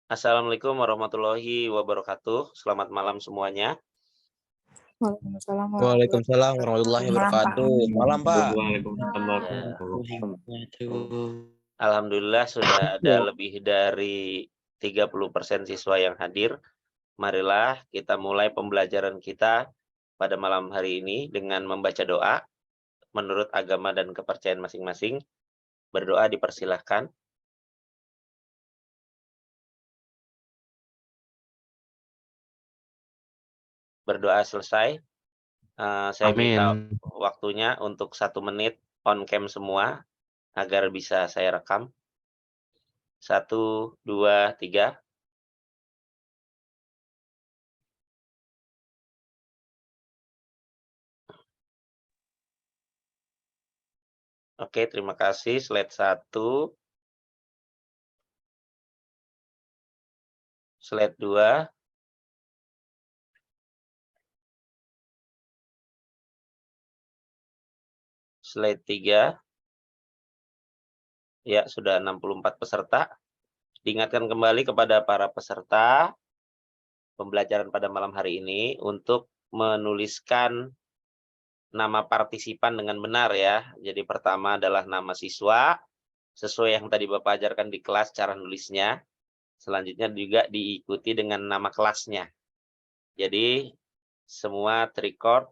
Assalamualaikum warahmatullahi wabarakatuh. Selamat malam semuanya. Waalaikumsalam warahmatullahi Waalaikumsalam warahmatullahi wabarakatuh. Malam, Pak. wabarakatuh. Malam, Pak. Waalaikumsalam Ya, warahmatullahi wabarakatuh. alhamdulillah sudah ada Ya. lebih dari 30% siswa yang hadir. Marilah kita mulai pembelajaran kita pada malam hari ini dengan membaca doa menurut agama dan kepercayaan masing-masing. Berdoa dipersilahkan. Berdoa selesai. Saya minta Amin. waktunya untuk 1 menit on cam semua agar bisa saya rekam. 1, 2, 3. Oke, terima kasih. Slide 1. Slide 2. Slide 3. Ya, sudah 64 peserta. Diingatkan kembali kepada para peserta pembelajaran pada malam hari ini untuk menuliskan nama partisipan dengan benar ya. Jadi pertama adalah nama siswa, sesuai yang tadi Bapak ajarkan di kelas cara nulisnya. Selanjutnya juga diikuti dengan nama kelasnya. Jadi semua terrecord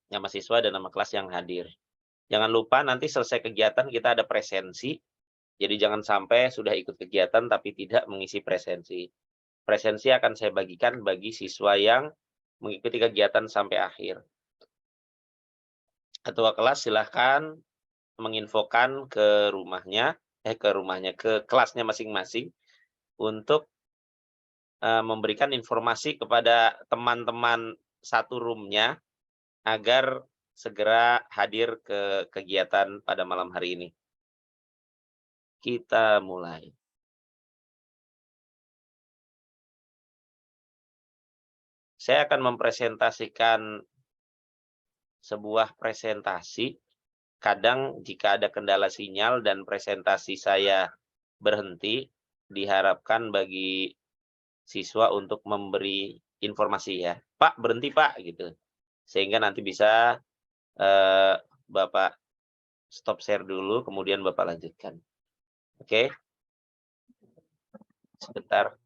nama siswa dan nama kelas yang hadir. Jangan lupa nanti selesai kegiatan kita ada presensi. Jadi jangan sampai sudah ikut kegiatan tapi tidak mengisi presensi. Presensi akan saya bagikan bagi siswa yang mengikuti kegiatan sampai akhir. Ketua kelas silahkan menginfokan ke kelasnya masing-masing untuk memberikan informasi kepada teman-teman satu roomnya agar segera hadir ke kegiatan pada malam hari ini. Kita mulai. Saya akan mempresentasikan sebuah presentasi. Kadang jika ada kendala sinyal dan presentasi saya berhenti, diharapkan bagi siswa untuk memberi informasi ya. Pak, berhenti Pak, gitu. Sehingga nanti bisa Bapak stop share dulu, kemudian Bapak lanjutkan. Oke? Sebentar.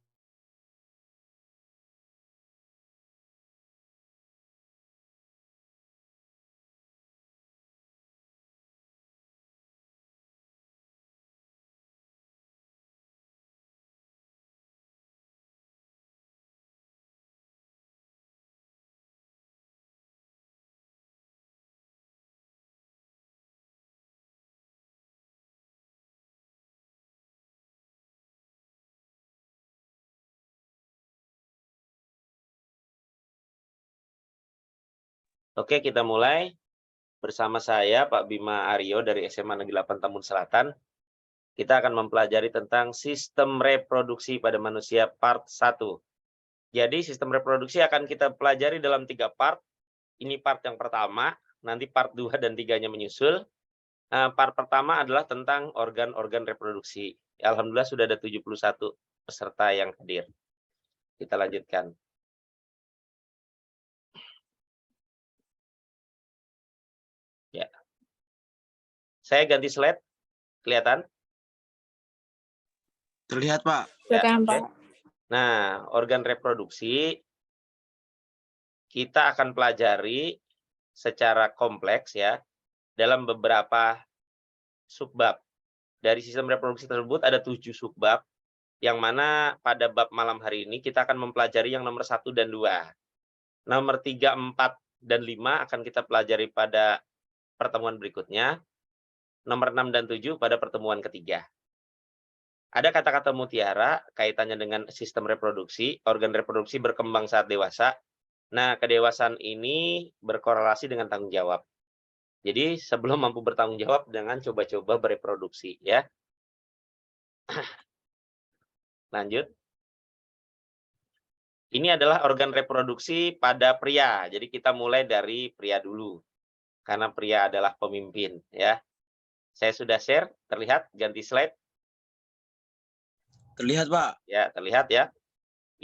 Oke, kita mulai. Bersama saya, Pak Bima Aryo dari SMA Negeri 8 Tambun Selatan. Kita akan mempelajari tentang sistem reproduksi pada manusia part 1. Jadi sistem reproduksi akan kita pelajari dalam 3 part. Ini part yang pertama, nanti part 2 dan 3-nya menyusul. Part pertama adalah tentang organ-organ reproduksi. Alhamdulillah sudah ada 71 peserta yang hadir. Kita lanjutkan. Ya. Saya ganti slide. Kelihatan? Terlihat, Pak. Silakan, Ya, Pak. Nah, organ reproduksi kita akan pelajari secara kompleks ya dalam beberapa subbab. Dari sistem reproduksi tersebut ada 7 subbab, yang mana pada bab malam hari ini kita akan mempelajari yang nomor 1 dan 2. Nomor 3, 4, dan 5 akan kita pelajari pada pertemuan berikutnya. Nomor 6 dan 7 pada pertemuan ketiga. Ada kata-kata mutiara kaitannya dengan sistem reproduksi. Organ reproduksi berkembang saat dewasa. Nah, kedewasaan ini berkorelasi dengan tanggung jawab. Jadi sebelum mampu bertanggung jawab, jangan coba-coba bereproduksi ya. Lanjut. Ini adalah organ reproduksi pada pria. Jadi kita mulai dari pria dulu. Karena pria adalah pemimpin ya. Saya sudah share, terlihat, ganti slide. Terlihat, Pak. Ya, terlihat ya.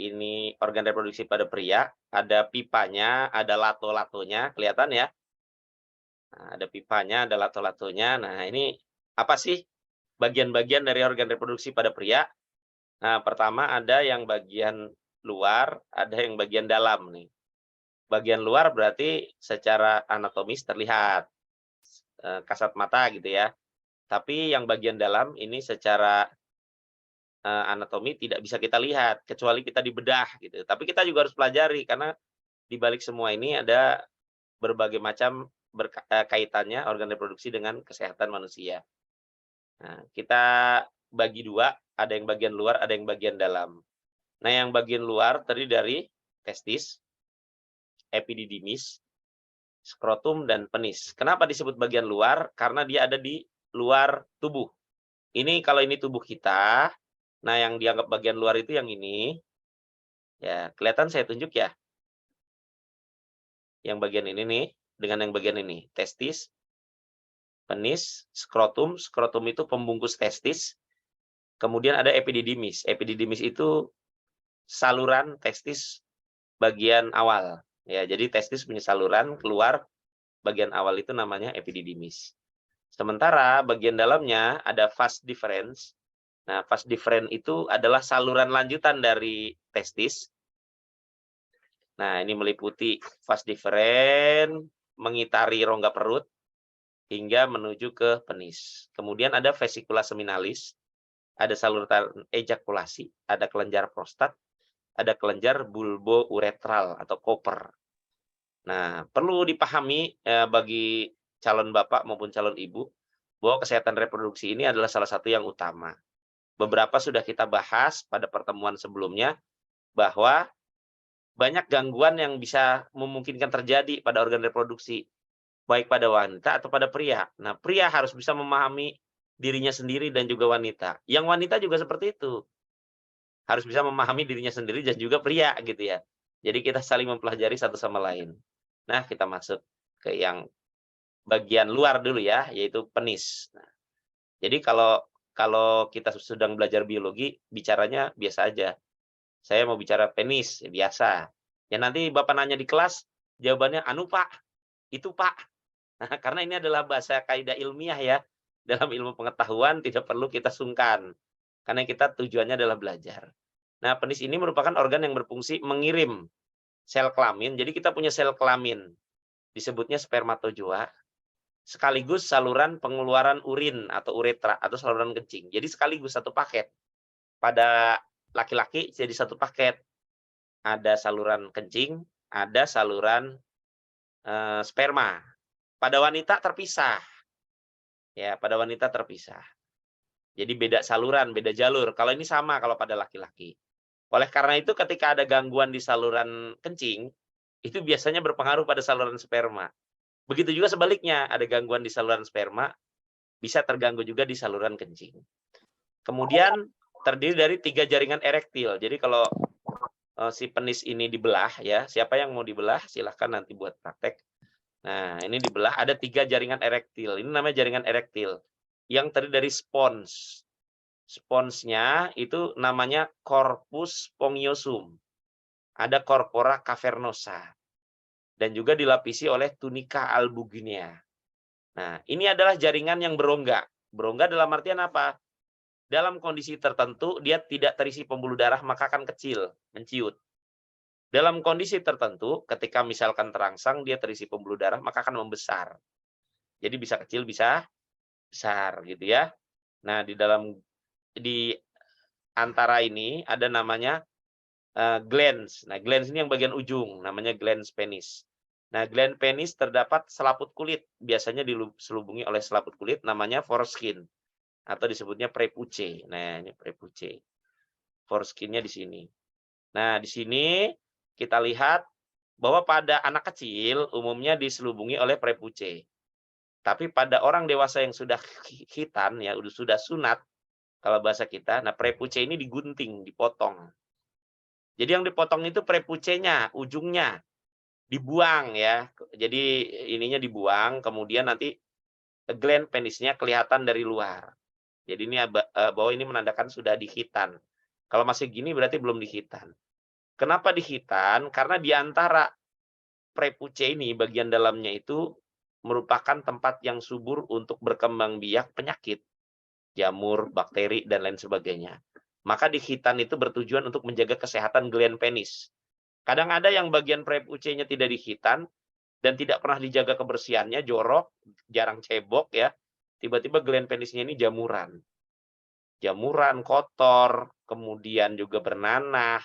Ini organ reproduksi pada pria, ada pipanya, ada lato-latonya, kelihatan ya. Nah, ada pipanya, ada lato-latonya. Nah, ini apa sih bagian-bagian dari organ reproduksi pada pria? Nah, pertama ada yang bagian luar, ada yang bagian dalam nih. Bagian luar berarti secara anatomis terlihat kasat mata gitu ya. Tapi yang bagian dalam ini secara anatomi tidak bisa kita lihat kecuali kita dibedah gitu. Tapi kita juga harus pelajari karena di balik semua ini ada berbagai macam kaitannya organ reproduksi dengan kesehatan manusia. Nah, kita bagi dua, ada yang bagian luar, ada yang bagian dalam. Nah, yang bagian luar terdiri dari testis, epididymis, skrotum, dan penis. Kenapa disebut bagian luar? Karena dia ada di luar tubuh. Ini kalau ini tubuh kita, nah yang dianggap bagian luar itu yang ini. Ya, kelihatan saya tunjuk ya. Yang bagian ini nih, dengan yang bagian ini. Testis, penis, skrotum. Skrotum itu pembungkus testis. Kemudian ada epididymis. Epididymis itu saluran testis bagian awal. Ya, jadi testis punya saluran keluar bagian awal itu namanya epididymis. Sementara bagian dalamnya ada vas deferens. Nah, vas deferens itu adalah saluran lanjutan dari testis. Nah, ini meliputi vas deferens, mengitari rongga perut, hingga menuju ke penis. Kemudian ada vesicula seminalis, ada saluran ejakulasi, ada kelenjar prostat, ada kelenjar bulbo-uretral atau koper. Nah, perlu dipahami bagi calon bapak maupun calon ibu, bahwa kesehatan reproduksi ini adalah salah satu yang utama. Beberapa sudah kita bahas pada pertemuan sebelumnya, bahwa banyak gangguan yang bisa memungkinkan terjadi pada organ reproduksi, baik pada wanita atau pada pria. Nah, pria harus bisa memahami dirinya sendiri dan juga wanita. Yang wanita juga seperti itu. Harus bisa memahami dirinya sendiri dan juga pria gitu ya. Jadi kita saling mempelajari satu sama lain. Nah, kita masuk ke yang bagian luar dulu ya, yaitu penis. Nah, jadi kalau kita sedang belajar biologi, bicaranya biasa aja. Saya mau bicara penis, ya biasa. Ya nanti Bapak nanya di kelas, jawabannya anu Pak, itu Pak. Nah, karena ini adalah bahasa kaidah ilmiah ya. Dalam ilmu pengetahuan tidak perlu kita sungkan. Karena kita tujuannya adalah belajar. Nah, penis ini merupakan organ yang berfungsi mengirim sel kelamin. Jadi kita punya sel kelamin, disebutnya spermatozoa, sekaligus saluran pengeluaran urin atau uretra atau saluran kencing. Jadi sekaligus satu paket. Pada laki-laki jadi satu paket. Ada saluran kencing, ada saluran sperma. Pada wanita terpisah. Ya, pada wanita terpisah. Jadi beda saluran, beda jalur. Kalau ini sama kalau pada laki-laki. Oleh karena itu ketika ada gangguan di saluran kencing, itu biasanya berpengaruh pada saluran sperma. Begitu juga sebaliknya, ada gangguan di saluran sperma, bisa terganggu juga di saluran kencing. Kemudian terdiri dari 3 jaringan erektil. Jadi kalau si penis ini dibelah ya, siapa yang mau dibelah silahkan nanti buat praktek. Nah, ini dibelah ada 3 jaringan erektil. Ini namanya jaringan erektil yang terdiri dari spons. Sponsnya itu namanya corpus spongiosum. Ada corpora cavernosa. Dan juga dilapisi oleh tunica albuginea. Nah, ini adalah jaringan yang berongga. Berongga dalam artian apa? Dalam kondisi tertentu dia tidak terisi pembuluh darah maka akan kecil, menciut. Dalam kondisi tertentu ketika misalkan terangsang dia terisi pembuluh darah maka akan membesar. Jadi bisa kecil bisa besar gitu ya. Nah, di antara ini ada namanya glans. Nah, glans ini yang bagian ujung namanya glans penis. Nah, gland penis terdapat selaput kulit, biasanya diselubungi oleh selaput kulit namanya foreskin atau disebutnya prepuce. Nah, ini prepuce. Foreskinnya di sini. Nah, di sini kita lihat bahwa pada anak kecil umumnya diselubungi oleh prepuce. Tapi pada orang dewasa yang sudah khitan ya, sudah sunat kalau bahasa kita, nah prepuce ini digunting, dipotong. Jadi yang dipotong itu prepucenya, ujungnya dibuang ya. Jadi ininya dibuang, kemudian nanti gland penisnya kelihatan dari luar. Jadi ini bahwa ini menandakan sudah dikhitan. Kalau masih gini berarti belum dihitan. Kenapa dihitan? Karena di antara prepuce ini bagian dalamnya itu merupakan tempat yang subur untuk berkembang biak penyakit, jamur, bakteri, dan lain sebagainya. Maka dihitan itu bertujuan untuk menjaga kesehatan gland penis. Kadang ada yang bagian prepuce-nya tidak dihitan dan tidak pernah dijaga kebersihannya, jorok, jarang cebok ya. Tiba-tiba gland penisnya ini jamuran. Jamuran, kotor, kemudian juga bernanah,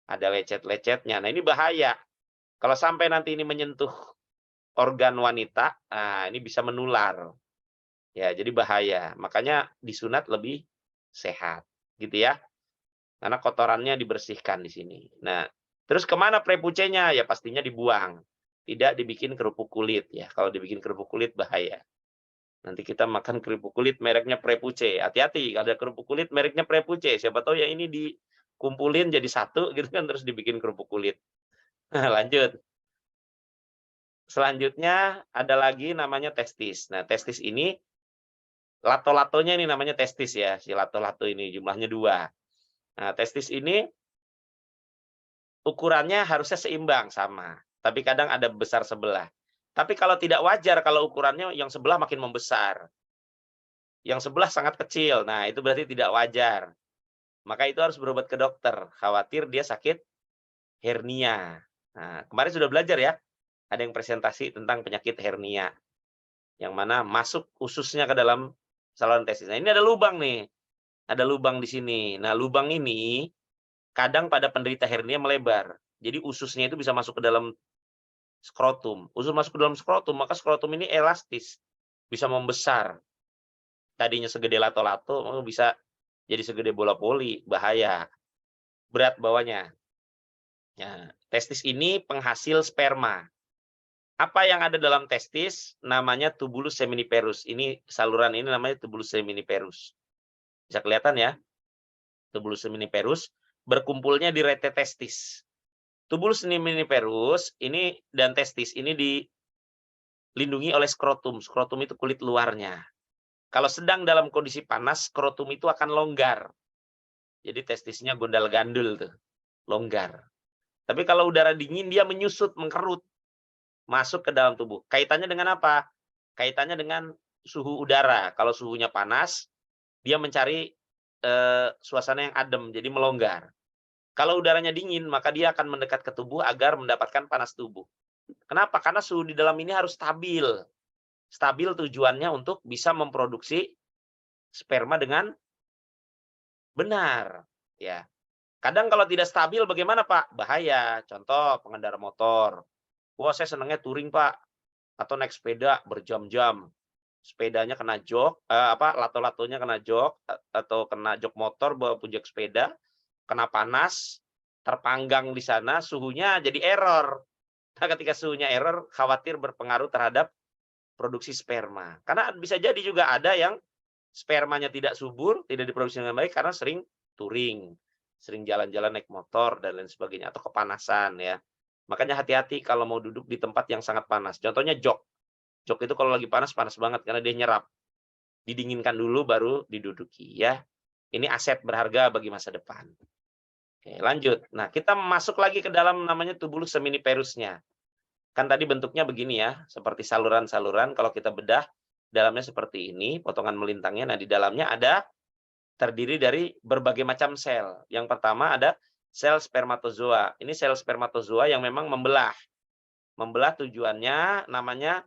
ada lecet-lecetnya. Nah, ini bahaya. Kalau sampai nanti ini menyentuh organ wanita, nah ini bisa menular. Ya, jadi bahaya. Makanya disunat lebih sehat, gitu ya. Karena kotorannya dibersihkan di sini. Nah, terus kemana prepucenya? Ya pastinya dibuang. Tidak dibikin kerupuk kulit ya. Kalau dibikin kerupuk kulit bahaya. Nanti kita makan kerupuk kulit mereknya prepuce. Hati-hati, kalau ada kerupuk kulit mereknya prepuce. Siapa tahu ya ini dikumpulin jadi satu gitu kan terus dibikin kerupuk kulit. Lanjut. Selanjutnya ada lagi namanya testis. Nah, testis ini lato-latonya ini namanya testis ya. Si lato-lato ini jumlahnya 2. Nah, testis ini ukurannya harusnya seimbang sama. Tapi kadang ada besar sebelah. Tapi kalau tidak wajar kalau ukurannya yang sebelah makin membesar. Yang sebelah sangat kecil. Nah, itu berarti tidak wajar. Maka itu harus berobat ke dokter. Khawatir dia sakit hernia. Nah, kemarin sudah belajar ya. Ada yang presentasi tentang penyakit hernia. Yang mana masuk ususnya ke dalam saluran testis. Nah, ini ada lubang nih. Ada lubang di sini. Nah, lubang ini kadang pada penderita hernia melebar. Jadi ususnya itu bisa masuk ke dalam skrotum. Usus masuk ke dalam skrotum, maka skrotum ini elastis. Bisa membesar. Tadinya segede lato-lato, bisa jadi segede bola voli. Bahaya. Berat bawahnya. Ya, testis ini penghasil sperma. Apa yang ada dalam testis? Namanya tubulus seminiferus. Ini saluran ini namanya tubulus seminiferus. Bisa kelihatan ya? Tubulus seminiferus berkumpulnya di rete testis. Tubulus seminiferus ini dan testis ini dilindungi oleh skrotum. Skrotum itu kulit luarnya. Kalau sedang dalam kondisi panas, skrotum itu akan longgar. Jadi testisnya gondal-gandul tuh, longgar. Tapi kalau udara dingin dia menyusut, mengkerut, masuk ke dalam tubuh. Kaitannya dengan apa? Kaitannya dengan suhu udara. Kalau suhunya panas, dia mencari suasana yang adem, jadi melonggar. Kalau udaranya dingin, maka dia akan mendekat ke tubuh agar mendapatkan panas tubuh. Kenapa? Karena suhu di dalam ini harus stabil. Stabil tujuannya untuk bisa memproduksi sperma dengan benar. Ya. Kadang kalau tidak stabil bagaimana Pak? Bahaya. Contoh pengendara motor. Wah saya senangnya touring Pak. Atau naik sepeda berjam-jam. Sepedanya kena jok, lato-latonya kena jok, atau kena jok motor bawa punjak sepeda, kena panas, terpanggang di sana, suhunya jadi error. Nah, ketika suhunya error, khawatir berpengaruh terhadap produksi sperma. Karena bisa jadi juga ada yang spermanya tidak subur, tidak diproduksi dengan baik karena sering touring, sering jalan-jalan naik motor dan lain sebagainya, atau kepanasan ya. Makanya hati-hati kalau mau duduk di tempat yang sangat panas. Contohnya jok. Jok itu kalau lagi panas, panas banget karena dia nyerap. Didinginkan dulu baru diduduki ya. Ini aset berharga bagi masa depan. Oke, lanjut. Nah, kita masuk lagi ke dalam namanya tubulus seminiferusnya. Kan tadi bentuknya begini ya, seperti saluran-saluran. Kalau kita bedah, dalamnya seperti ini, potongan melintangnya. Nah, di dalamnya ada terdiri dari berbagai macam sel. Yang pertama ada sel spermatozoa. Ini sel spermatozoa yang memang membelah. Membelah tujuannya namanya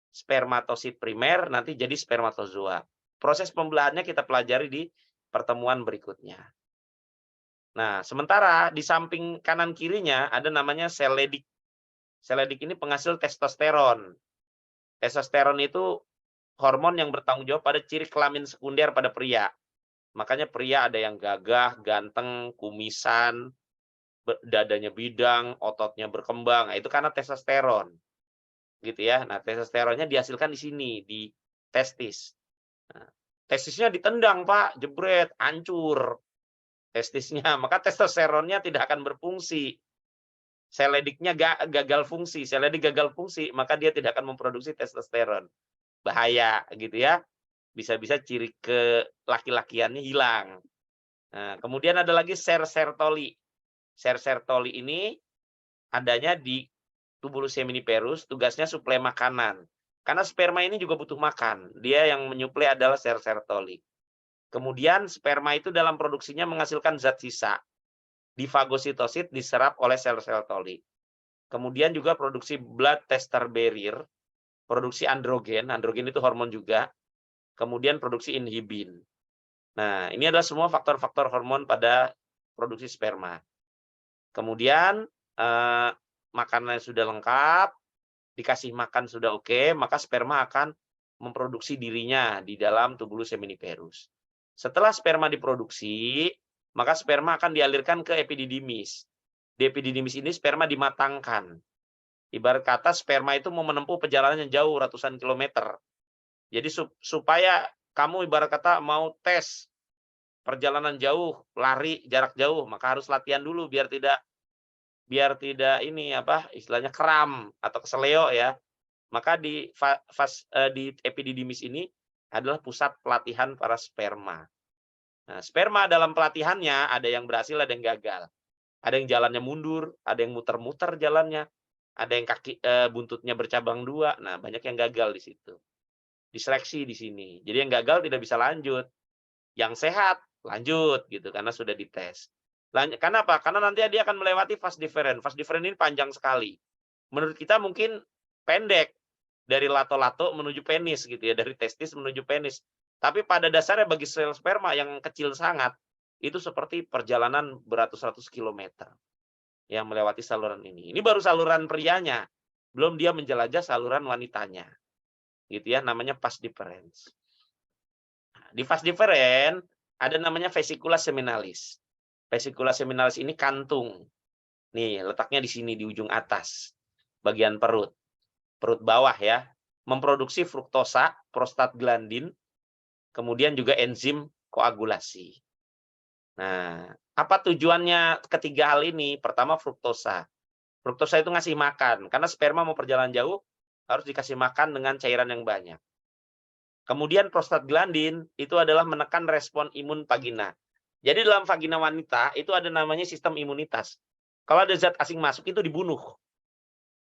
spermatosit primer, nanti jadi spermatozoa. Proses pembelahannya kita pelajari di pertemuan berikutnya. Nah, sementara di samping kanan kirinya ada namanya sel ledik. Sel ledik ini penghasil testosteron. Testosteron itu hormon yang bertanggung jawab pada ciri kelamin sekunder pada pria. Makanya pria ada yang gagah, ganteng, kumisan, dadanya bidang, ototnya berkembang. Nah, itu karena testosteron. Gitu ya. Nah, testosteronnya dihasilkan di sini, di testis. Nah, testisnya ditendang, Pak, jebret, hancur testisnya. Maka testosteronnya tidak akan berfungsi. Sel lediknya gagal fungsi. Sel ledik gagal fungsi, maka dia tidak akan memproduksi testosteron. Bahaya gitu ya. Bisa-bisa ciri ke laki-lakiannya hilang. Nah, kemudian ada lagi Sersertoli. Sersertoli ini adanya di tubulus seminiferus, tugasnya suplai makanan. Karena sperma ini juga butuh makan. Dia yang menyuplai adalah Sersertoli. Kemudian sperma itu dalam produksinya menghasilkan zat sisa. Di fagositosit diserap oleh sel-sel toli. Kemudian juga produksi blood tester barrier, produksi androgen. Androgen itu hormon juga. Kemudian produksi inhibin. Nah, ini adalah semua faktor-faktor hormon pada produksi sperma. Kemudian makanannya sudah lengkap, dikasih makan sudah oke, maka sperma akan memproduksi dirinya di dalam tubulus seminiferus. Setelah sperma diproduksi, maka sperma akan dialirkan ke epididymis. Di epididymis ini sperma dimatangkan. Ibarat kata sperma itu mau menempuh perjalanan yang jauh ratusan kilometer. Jadi supaya kamu ibarat kata mau tes perjalanan jauh, lari jarak jauh, maka harus latihan dulu biar tidak ini apa istilahnya kram atau keseleo ya. Maka di epididymis ini adalah pusat pelatihan para sperma. Nah, sperma dalam pelatihannya ada yang berhasil, ada yang gagal. Ada yang jalannya mundur, ada yang muter-muter jalannya, ada yang kaki buntutnya bercabang dua. Nah, banyak yang gagal di situ. Diseleksi di sini. Jadi yang gagal tidak bisa lanjut. Yang sehat lanjut gitu karena sudah dites. Karena apa? Karena nanti dia akan melewati fase different. Fase different ini panjang sekali. Menurut kita mungkin pendek dari lato-lato menuju penis gitu ya, dari testis menuju penis. Tapi pada dasarnya bagi sel sperma yang kecil sangat, itu seperti perjalanan beratus-ratus kilometer yang melewati saluran ini. Ini baru saluran prianya, belum dia menjelajah saluran wanitanya. Gitu ya, namanya vas deferens. Di vas deferens ada namanya vesicula seminalis. Vesicula seminalis ini kantung. Nih, letaknya di sini di ujung atas, bagian perut. Perut bawah ya, memproduksi fruktosa, prostaglandin, kemudian juga enzim koagulasi. Nah, apa tujuannya ketiga hal ini? Pertama, fruktosa. Fruktosa itu ngasih makan, karena sperma mau perjalanan jauh, harus dikasih makan dengan cairan yang banyak. Kemudian prostaglandin itu adalah menekan respon imun vagina. Jadi dalam vagina wanita itu ada namanya sistem imunitas. Kalau ada zat asing masuk itu dibunuh.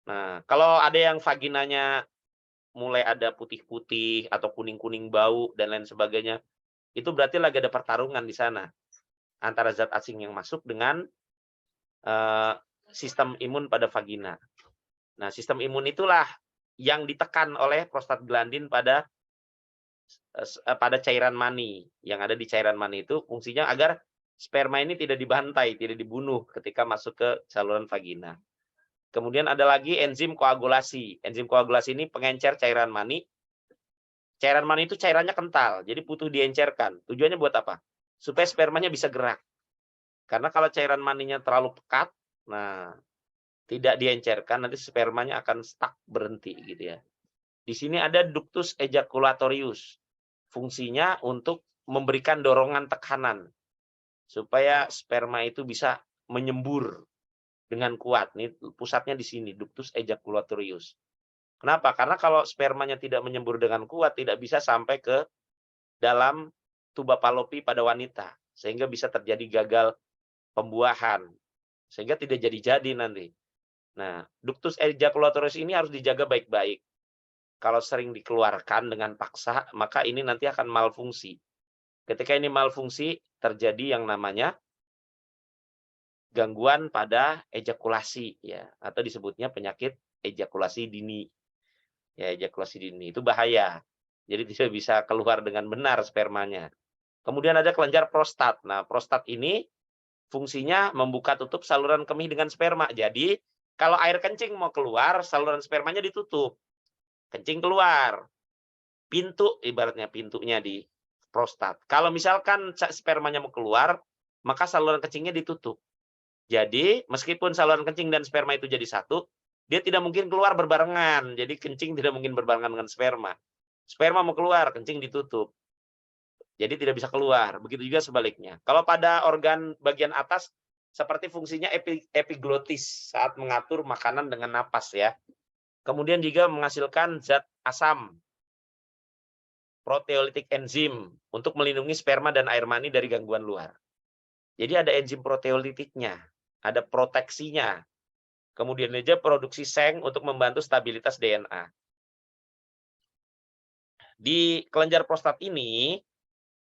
Nah, kalau ada yang vaginanya mulai ada putih-putih atau kuning-kuning bau dan lain sebagainya, itu berarti lagi ada pertarungan di sana antara zat asing yang masuk dengan sistem imun pada vagina. Nah, sistem imun itulah yang ditekan oleh prostaglandin pada cairan mani. Yang ada di cairan mani itu fungsinya agar sperma ini tidak dibantai, tidak dibunuh ketika masuk ke saluran vagina. Kemudian ada lagi enzim koagulasi. Enzim koagulasi ini pengencer cairan mani. Cairan mani itu cairannya kental, jadi butuh diencerkan. Tujuannya buat apa? Supaya spermanya bisa gerak. Karena kalau cairan maninya terlalu pekat, nah tidak diencerkan, nanti spermanya akan stuck, berhenti gitu ya. Di sini ada ductus ejaculatorius. Fungsinya untuk memberikan dorongan tekanan supaya sperma itu bisa menyembur dengan kuat. Nih pusatnya di sini, ductus ejaculatorius. Kenapa? Karena kalau spermanya tidak menyembur dengan kuat, tidak bisa sampai ke dalam tuba palopi pada wanita, sehingga bisa terjadi gagal pembuahan, sehingga tidak jadi-jadi nanti. Nah, ductus ejaculatorius ini harus dijaga baik-baik. Kalau sering dikeluarkan dengan paksa, maka ini nanti akan malfungsi. Ketika ini malfungsi, terjadi yang namanya gangguan pada ejakulasi ya, atau disebutnya penyakit ejakulasi dini. Ya, ejakulasi dini itu bahaya. Jadi tidak bisa keluar dengan benar spermanya. Kemudian ada kelenjar prostat. Nah, prostat ini fungsinya membuka tutup saluran kemih dengan sperma. Jadi, kalau air kencing mau keluar, saluran spermanya ditutup. Kencing keluar. Pintu, ibaratnya pintunya di prostat. Kalau misalkan spermanya mau keluar, maka saluran kencingnya ditutup. Jadi, meskipun saluran kencing dan sperma itu jadi satu, dia tidak mungkin keluar berbarengan. Jadi, kencing tidak mungkin berbarengan dengan sperma. Sperma mau keluar, kencing ditutup. Jadi, tidak bisa keluar. Begitu juga sebaliknya. Kalau pada organ bagian atas, seperti fungsinya epiglotis saat mengatur makanan dengan napas ya. Kemudian juga menghasilkan zat asam, proteolitik enzim, untuk melindungi sperma dan air mani dari gangguan luar. Jadi ada enzim proteolitiknya, ada proteksinya. Kemudian aja produksi seng untuk membantu stabilitas DNA. Di kelenjar prostat ini,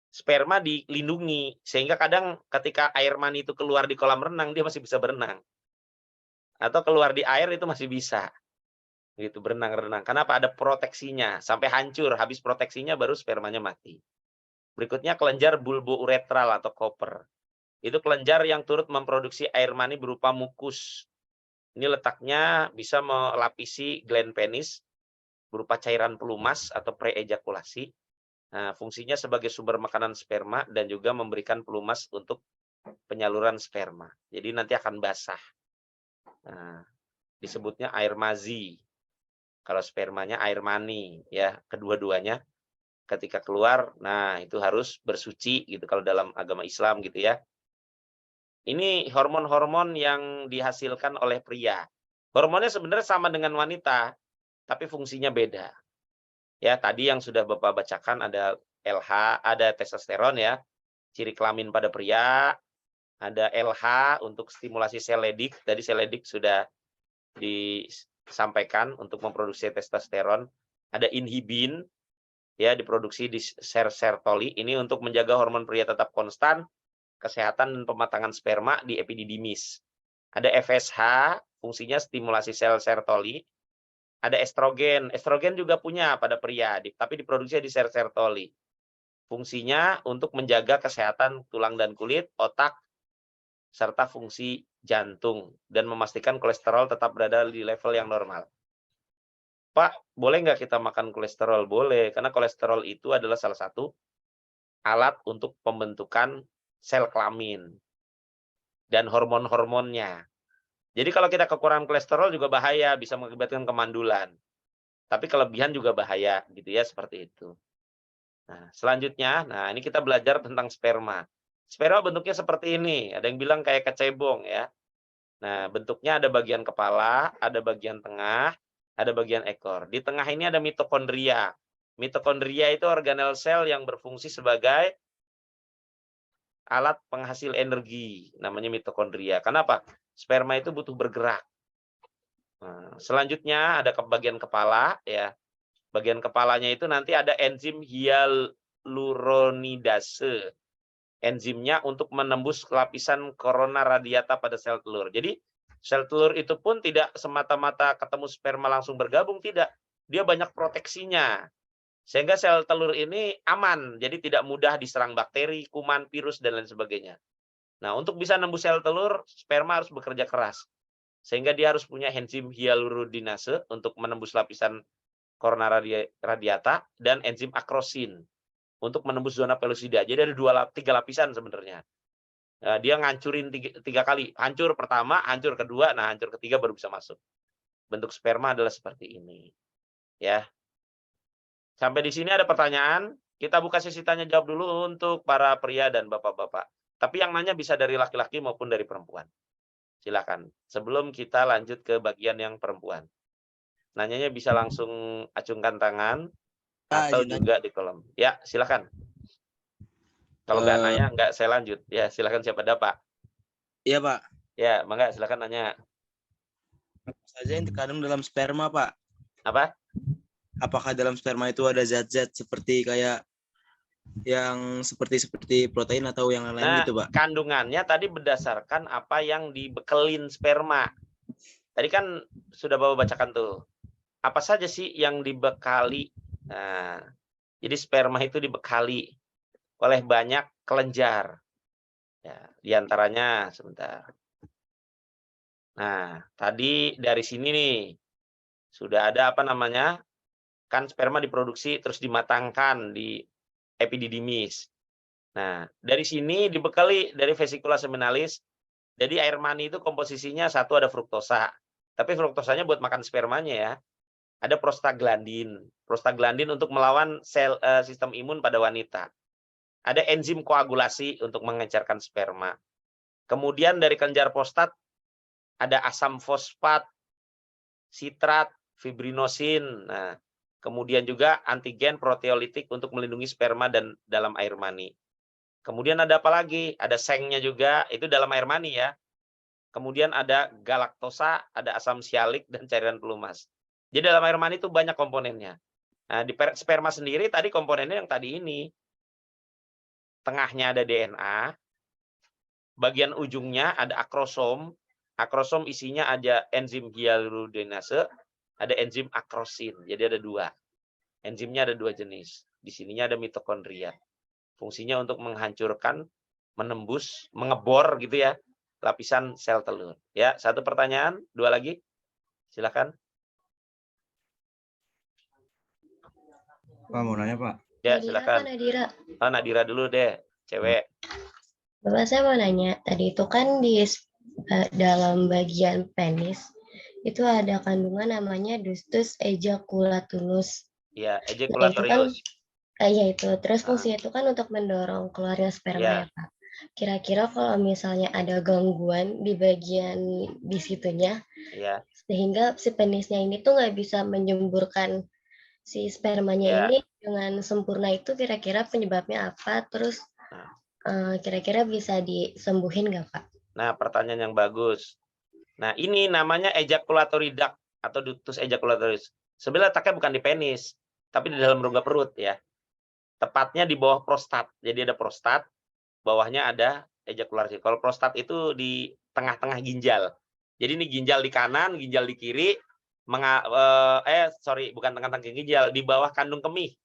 sperma dilindungi, sehingga kadang ketika air mani itu keluar di kolam renang, dia masih bisa berenang. Atau keluar di air itu masih bisa. Gitu, berenang-renang. Kenapa? Ada proteksinya. Sampai hancur, habis proteksinya baru spermanya mati. Berikutnya kelenjar bulbouretral atau koper. Itu kelenjar yang turut memproduksi air mani berupa mukus. Ini letaknya bisa melapisi gland penis berupa cairan pelumas atau preejakulasi. Nah, fungsinya sebagai sumber makanan sperma dan juga memberikan pelumas untuk penyaluran sperma. Jadi nanti akan basah. Nah, disebutnya air mazi. Kalau spermanya air mani, ya, kedua-duanya ketika keluar, nah itu harus bersuci gitu kalau dalam agama Islam gitu ya. Ini hormon-hormon yang dihasilkan oleh pria. Hormonnya sebenarnya sama dengan wanita, tapi fungsinya beda. Ya, tadi yang sudah Bapak bacakan ada LH, ada testosteron ya, ciri kelamin pada pria, ada LH untuk stimulasi sel Leydig, tadi sel Leydig sudah disampaikan untuk memproduksi testosteron, ada inhibin ya diproduksi di sel sertoli ini untuk menjaga hormon pria tetap konstan, kesehatan dan pematangan sperma di epididymis. Ada FSH, fungsinya stimulasi sel sertoli. Ada estrogen. Estrogen juga punya pada pria, tapi diproduksi di sel sertoli. Fungsinya untuk menjaga kesehatan tulang dan kulit, otak, serta fungsi jantung, dan memastikan kolesterol tetap berada di level yang normal. Pak, boleh nggak kita makan kolesterol? Boleh, karena kolesterol itu adalah salah satu alat untuk pembentukan sel kelamin dan hormon-hormonnya. Jadi kalau kita kekurangan kolesterol juga bahaya, bisa mengakibatkan kemandulan. Tapi kelebihan juga bahaya, gitu ya, seperti itu. Nah, selanjutnya, nah ini kita belajar tentang sperma. Sperma bentuknya seperti ini, ada yang bilang kayak kecebong ya. Nah, bentuknya ada bagian kepala, ada bagian tengah, ada bagian ekor. Di tengah ini ada mitokondria. Mitokondria itu organel sel yang berfungsi sebagai alat penghasil energi, namanya mitokondria. Kenapa? Sperma itu butuh bergerak. Nah, selanjutnya ada ke bagian kepala ya. Bagian kepalanya itu nanti ada enzim hyaluronidase. Enzimnya untuk menembus lapisan korona radiata pada sel telur. Jadi sel telur itu pun tidak semata-mata ketemu sperma langsung bergabung, tidak. Dia banyak proteksinya. Sehingga sel telur ini aman, jadi tidak mudah diserang bakteri, kuman, virus, dan lain sebagainya. Nah, untuk bisa nembus sel telur, sperma harus bekerja keras. Sehingga dia harus punya enzim hyaluronidase untuk menembus lapisan korona radiata dan enzim akrosin untuk menembus zona pelosida. Jadi ada 3 lapisan sebenarnya. Nah, dia ngancurin 3 kali. Hancur pertama, hancur kedua, nah hancur ketiga baru bisa masuk. Bentuk sperma adalah seperti ini. Ya. Sampai di sini ada pertanyaan? Kita buka sesi tanya jawab dulu untuk para pria dan bapak-bapak. Tapi yang nanya bisa dari laki-laki maupun dari perempuan. Silakan. Sebelum kita lanjut ke bagian yang perempuan. Nanyanya bisa langsung acungkan tangan atau juga di kolom. Ya, silakan. Kalau nggak nanya, nggak saya lanjut. Ya, silakan siapa ada, Pak? Iya, Pak. Ya, mangga silakan nanya. Apa saja yang terkandung dalam sperma, Pak? Apa? Apakah dalam sperma itu ada zat-zat seperti kayak yang seperti protein atau yang lain-lain Nah, gitu, Pak? kandungannya tadi berdasarkan apa yang dibekelin sperma. Tadi kan sudah Bapak bacakan tuh. Apa saja sih yang dibekali? Nah, jadi sperma itu dibekali oleh banyak kelenjar. Ya, diantaranya sebentar. Nah, tadi dari sini nih sudah ada apa namanya? Kan sperma diproduksi terus dimatangkan di epididymis. Nah, dari sini dibekali dari vesikula seminalis. Jadi air mani itu komposisinya satu ada fruktosa. Tapi fruktosanya buat makan spermanya ya. Ada prostaglandin. Prostaglandin untuk melawan sel sistem imun pada wanita. Ada enzim koagulasi untuk mengencerkan sperma. Kemudian dari kelenjar prostat ada asam fosfat, sitrat, fibrinosin. Nah, kemudian juga antigen proteolitik untuk melindungi sperma dan dalam air mani. Kemudian ada apa lagi? Ada sengnya juga, itu dalam air mani ya. Kemudian ada galaktosa, ada asam sialik, dan cairan pelumas. Jadi dalam air mani itu banyak komponennya. Nah, di sperma sendiri tadi komponennya yang tadi ini. Tengahnya ada DNA, bagian ujungnya ada akrosom. Akrosom isinya ada enzim hyaluronase, ada enzim akrosin. Jadi ada dua. Enzimnya ada dua jenis. Di sininya ada mitokondria. Fungsinya untuk menghancurkan, menembus, mengebor gitu ya, lapisan sel telur. Ya, satu pertanyaan, dua lagi. Silakan. Pak, mau nanya, Pak. Ya, Nadira, silakan. Kak, Nadira. Oh, Nadira dulu deh, cewek. Bapak, saya mau nanya, tadi itu kan di dalam bagian penis itu ada kandungan namanya Ductus ejaculatunus. Ya, Nah, itu kan ejaculatorius. ya itu. Terus fungsinya itu kan untuk mendorong keluarnya sperma ya, Pak. Kira-kira kalau misalnya ada gangguan di bagian di situnya, Ya, sehingga si penisnya ini tuh nggak bisa menyemburkan si spermanya ya. ini dengan sempurna, itu kira-kira penyebabnya apa? Terus kira-kira bisa disembuhin nggak, Pak? Nah, pertanyaan yang bagus. Nah, ini namanya ejaculatory duct atau ductus ejaculatorius. Sebenarnya letaknya bukan di penis, tapi di dalam rongga perut ya. Tepatnya di bawah prostat. Jadi ada prostat, bawahnya ada ejakulasi. Kalau prostat itu di tengah-tengah ginjal. Jadi ini ginjal di kanan, ginjal di kiri, bukan tengah-tengah ginjal, di bawah kandung kemih.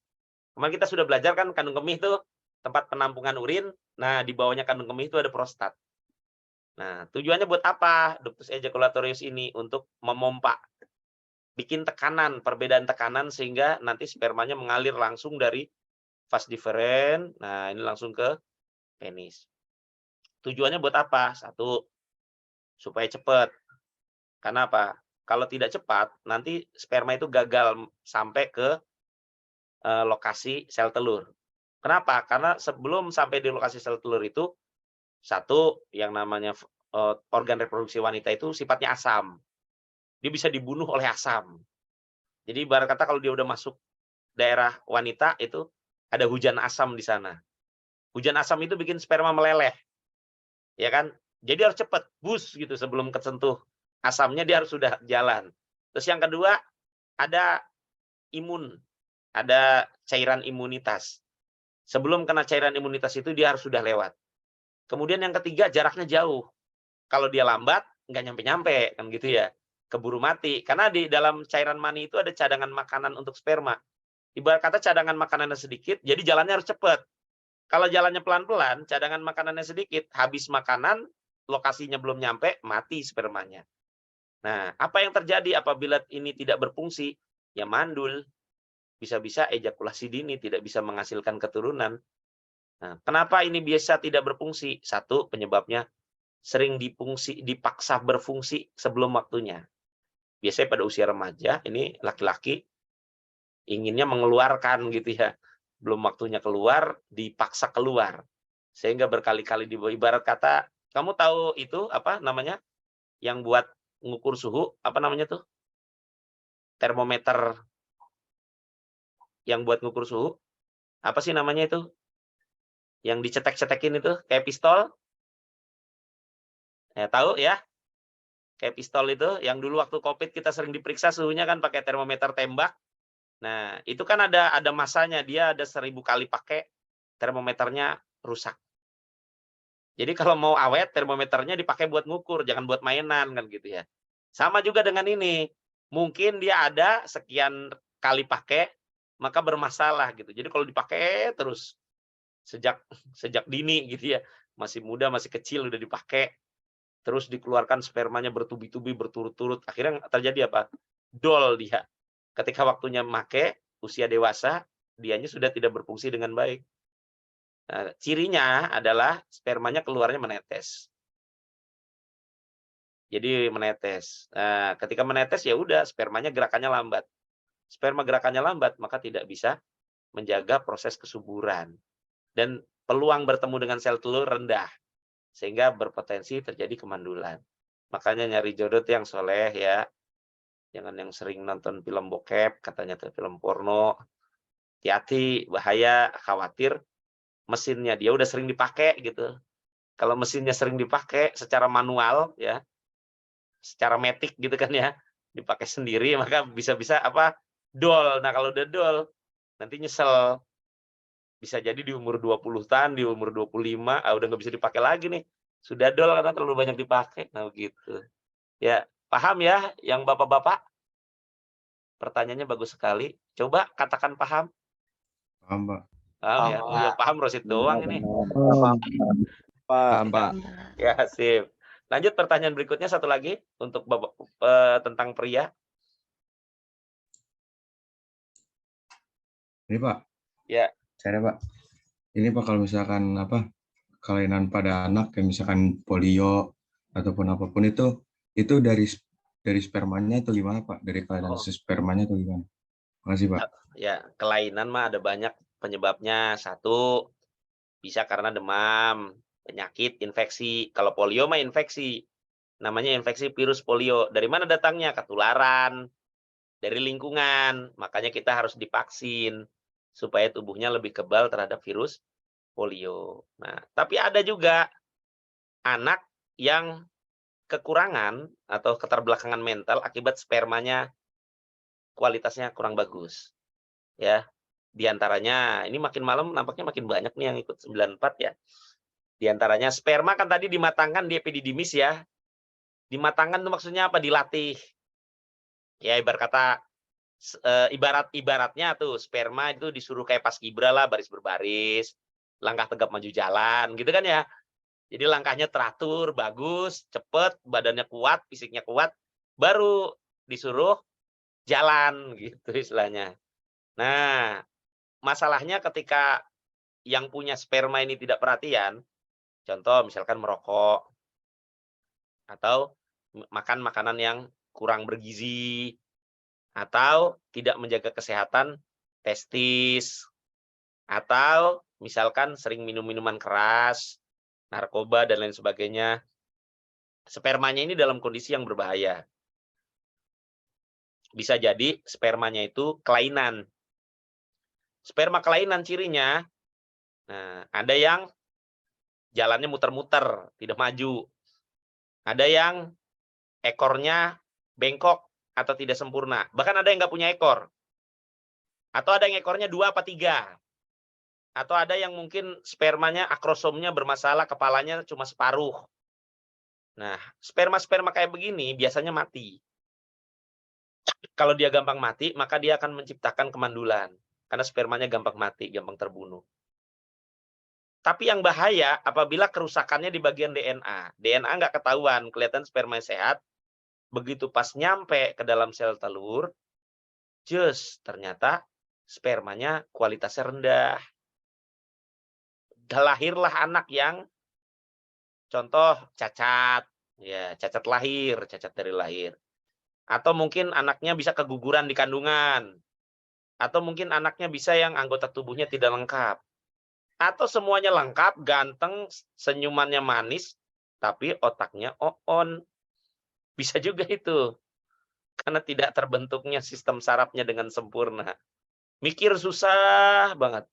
Kemarin kita sudah belajar kan kandung kemih itu tempat penampungan urin. Nah, di bawahnya kandung kemih itu ada prostat. Nah, tujuannya buat apa? Ductus ejaculatorius ini untuk memompa, bikin tekanan, perbedaan tekanan sehingga nanti spermanya mengalir langsung dari vas deferens. Nah, ini langsung ke penis. Tujuannya buat apa? Satu, supaya cepat. Karena apa? Kalau tidak cepat, nanti sperma itu gagal sampai ke lokasi sel telur. Kenapa? Karena sebelum sampai di lokasi sel telur itu, satu, yang namanya organ reproduksi wanita itu sifatnya asam. Dia bisa dibunuh oleh asam. Jadi ibarat kata kalau dia udah masuk daerah wanita itu ada hujan asam di sana. Hujan asam itu bikin sperma meleleh. Ya kan? Jadi harus cepat, bus gitu sebelum kesentuh asamnya dia harus sudah jalan. Terus yang kedua ada imun, ada cairan imunitas. Sebelum kena cairan imunitas itu dia harus sudah lewat. Kemudian yang ketiga jaraknya jauh. Kalau dia lambat nggak nyampe-nyampe kan gitu ya. Keburu mati karena di dalam cairan mani itu ada cadangan makanan untuk sperma. Ibarat kata cadangan makanannya sedikit, jadi jalannya harus cepat. Kalau jalannya pelan-pelan, cadangan makanannya sedikit, habis makanan, lokasinya belum nyampe, mati spermanya. Nah, apa yang terjadi apabila ini tidak berfungsi? Ya mandul. Bisa-bisa ejakulasi dini, tidak bisa menghasilkan keturunan. Nah, kenapa ini biasa tidak berfungsi? Satu, penyebabnya sering dipaksa berfungsi sebelum waktunya. Biasanya pada usia remaja, ini laki-laki inginnya mengeluarkan gitu ya. Belum waktunya keluar, dipaksa keluar. Sehingga berkali-kali ibarat kata, kamu tahu itu apa namanya? Yang buat ngukur suhu, apa namanya tuh? Termometer yang buat ngukur suhu. Apa sih namanya itu? Yang dicetek-cetekin itu, kayak pistol. Ya, tahu ya? Kayak pistol itu, yang dulu waktu COVID kita sering diperiksa suhunya kan pakai termometer tembak. Nah, itu kan ada masanya, dia ada 1000 kali pakai, termometernya rusak. Jadi kalau mau awet, termometernya dipakai buat ngukur, jangan buat mainan kan gitu ya. Sama juga dengan ini, mungkin dia ada sekian kali pakai, maka bermasalah gitu. Jadi kalau dipakai terus sejak dini gitu ya, masih muda, masih kecil udah dipakai, terus dikeluarkan spermanya bertubi-tubi berturut-turut, akhirnya terjadi apa? Dol dia. Ketika waktunya make, usia dewasa, dianya sudah tidak berfungsi dengan baik. Nah, cirinya adalah spermanya keluarnya menetes. Jadi menetes. Nah, ketika menetes ya udah spermanya gerakannya lambat. Sperma gerakannya lambat, maka tidak bisa menjaga proses kesuburan. Dan peluang bertemu dengan sel telur rendah. Sehingga berpotensi terjadi kemandulan. Makanya nyari jodoh itu yang soleh ya. Jangan yang sering nonton film bokep, katanya tuh film porno. Hati-hati, bahaya, khawatir mesinnya dia udah sering dipakai gitu. Kalau mesinnya sering dipakai secara manual ya, secara matic gitu kan ya, dipakai sendiri maka bisa-bisa apa? Dol. Nah, kalau udah dol nanti nyesel. Bisa jadi di umur 20 tahun, di umur 25, udah nggak bisa dipakai lagi nih. Sudah dol karena terlalu banyak dipakai. Nah, gitu. Ya, paham ya yang Bapak-bapak? Pertanyaannya bagus sekali. Coba katakan paham. Paham, Pak. Paham ya? Oh, yang paham Rosid doang ini. Paham, Pak. Ya, sip. Lanjut pertanyaan berikutnya satu lagi untuk Bapak tentang pria. Ini, Pak. Ya. Saya, Pak. Ini, Pak, kalau misalkan kelainan pada anak kayak misalkan polio ataupun apapun itu dari spermanya atau gimana, Pak? Dari kelainan spermanya atau gimana? Makasih, Pak. Ya, kelainan mah ada banyak penyebabnya. Satu, bisa karena demam, penyakit, infeksi. Kalau polio mah infeksi. Namanya infeksi virus polio. Dari mana datangnya? Ketularan. Dari lingkungan. Makanya kita harus divaksin. Supaya tubuhnya lebih kebal terhadap virus polio. Nah, tapi ada juga anak yang kekurangan atau keterbelakangan mental akibat spermanya kualitasnya kurang bagus. Ya, di antaranya ini makin malam nampaknya makin banyak nih yang ikut 94 ya. Di antaranya sperma kan tadi dimatangkan di epididymis ya. Dimatangkan itu maksudnya apa? Dilatih. Ya, ibaratnya tuh sperma itu disuruh kayak paskibra lah, baris berbaris, langkah tegap maju jalan, gitu kan ya. Jadi langkahnya teratur, bagus, cepet, badannya kuat, fisiknya kuat, baru disuruh jalan gitu istilahnya. Nah, masalahnya ketika yang punya sperma ini tidak perhatian, contoh misalkan merokok, atau makan makanan yang kurang bergizi, atau tidak menjaga kesehatan testis, atau misalkan sering minum minuman keras, narkoba, dan lain sebagainya, spermanya ini dalam kondisi yang berbahaya. Bisa jadi spermanya itu kelainan. Sperma kelainan cirinya, nah, ada yang jalannya muter-muter, tidak maju. Ada yang ekornya bengkok atau tidak sempurna. Bahkan ada yang nggak punya ekor. Atau ada yang ekornya 2 apa 3. Atau ada yang mungkin spermanya, akrosomnya bermasalah, kepalanya cuma separuh. Nah, sperma-sperma kayak begini biasanya mati. Kalau dia gampang mati, maka dia akan menciptakan kemandulan. Karena spermanya gampang mati, gampang terbunuh. Tapi yang bahaya apabila kerusakannya di bagian DNA. DNA nggak ketahuan, kelihatan sperma sehat. Begitu pas nyampe ke dalam sel telur, ternyata spermanya kualitasnya rendah. Lahirlah anak yang contoh cacat, ya cacat lahir, cacat dari lahir. Atau mungkin anaknya bisa keguguran di kandungan. Atau mungkin anaknya bisa yang anggota tubuhnya tidak lengkap. Atau semuanya lengkap, ganteng, senyumannya manis, tapi otaknya on. Bisa juga itu. Karena tidak terbentuknya sistem sarafnya dengan sempurna. Mikir susah banget.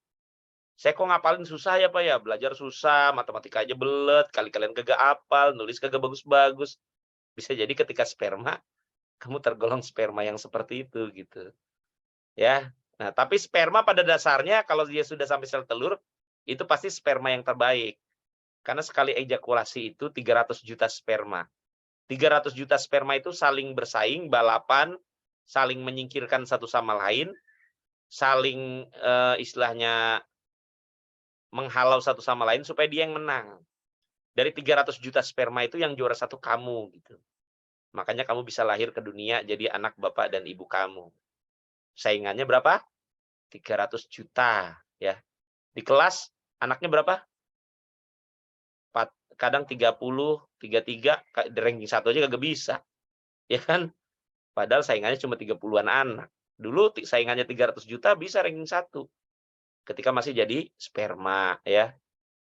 Saya kok ngapalin susah ya Pak ya? Belajar susah, matematika aja belet, kali kalian kagak apal, nulis kagak bagus-bagus. Bisa jadi ketika sperma, kamu tergolong sperma yang seperti itu gitu. Ya. Nah, tapi sperma pada dasarnya kalau dia sudah sampai sel telur, itu pasti sperma yang terbaik. Karena sekali ejakulasi itu 300 juta sperma. 300 juta sperma itu saling bersaing, balapan, saling menyingkirkan satu sama lain, saling istilahnya menghalau satu sama lain supaya dia yang menang. Dari 300 juta sperma itu yang juara satu kamu gitu. Makanya kamu bisa lahir ke dunia jadi anak bapak dan ibu kamu. Saingannya berapa? 300 juta ya. Di kelas anaknya berapa? Kadang 30, 33, di ranking 1 aja kagak bisa. Ya kan? Padahal saingannya cuma 30-an anak. Dulu saingannya 300 juta bisa ranking 1. Ketika masih jadi sperma ya.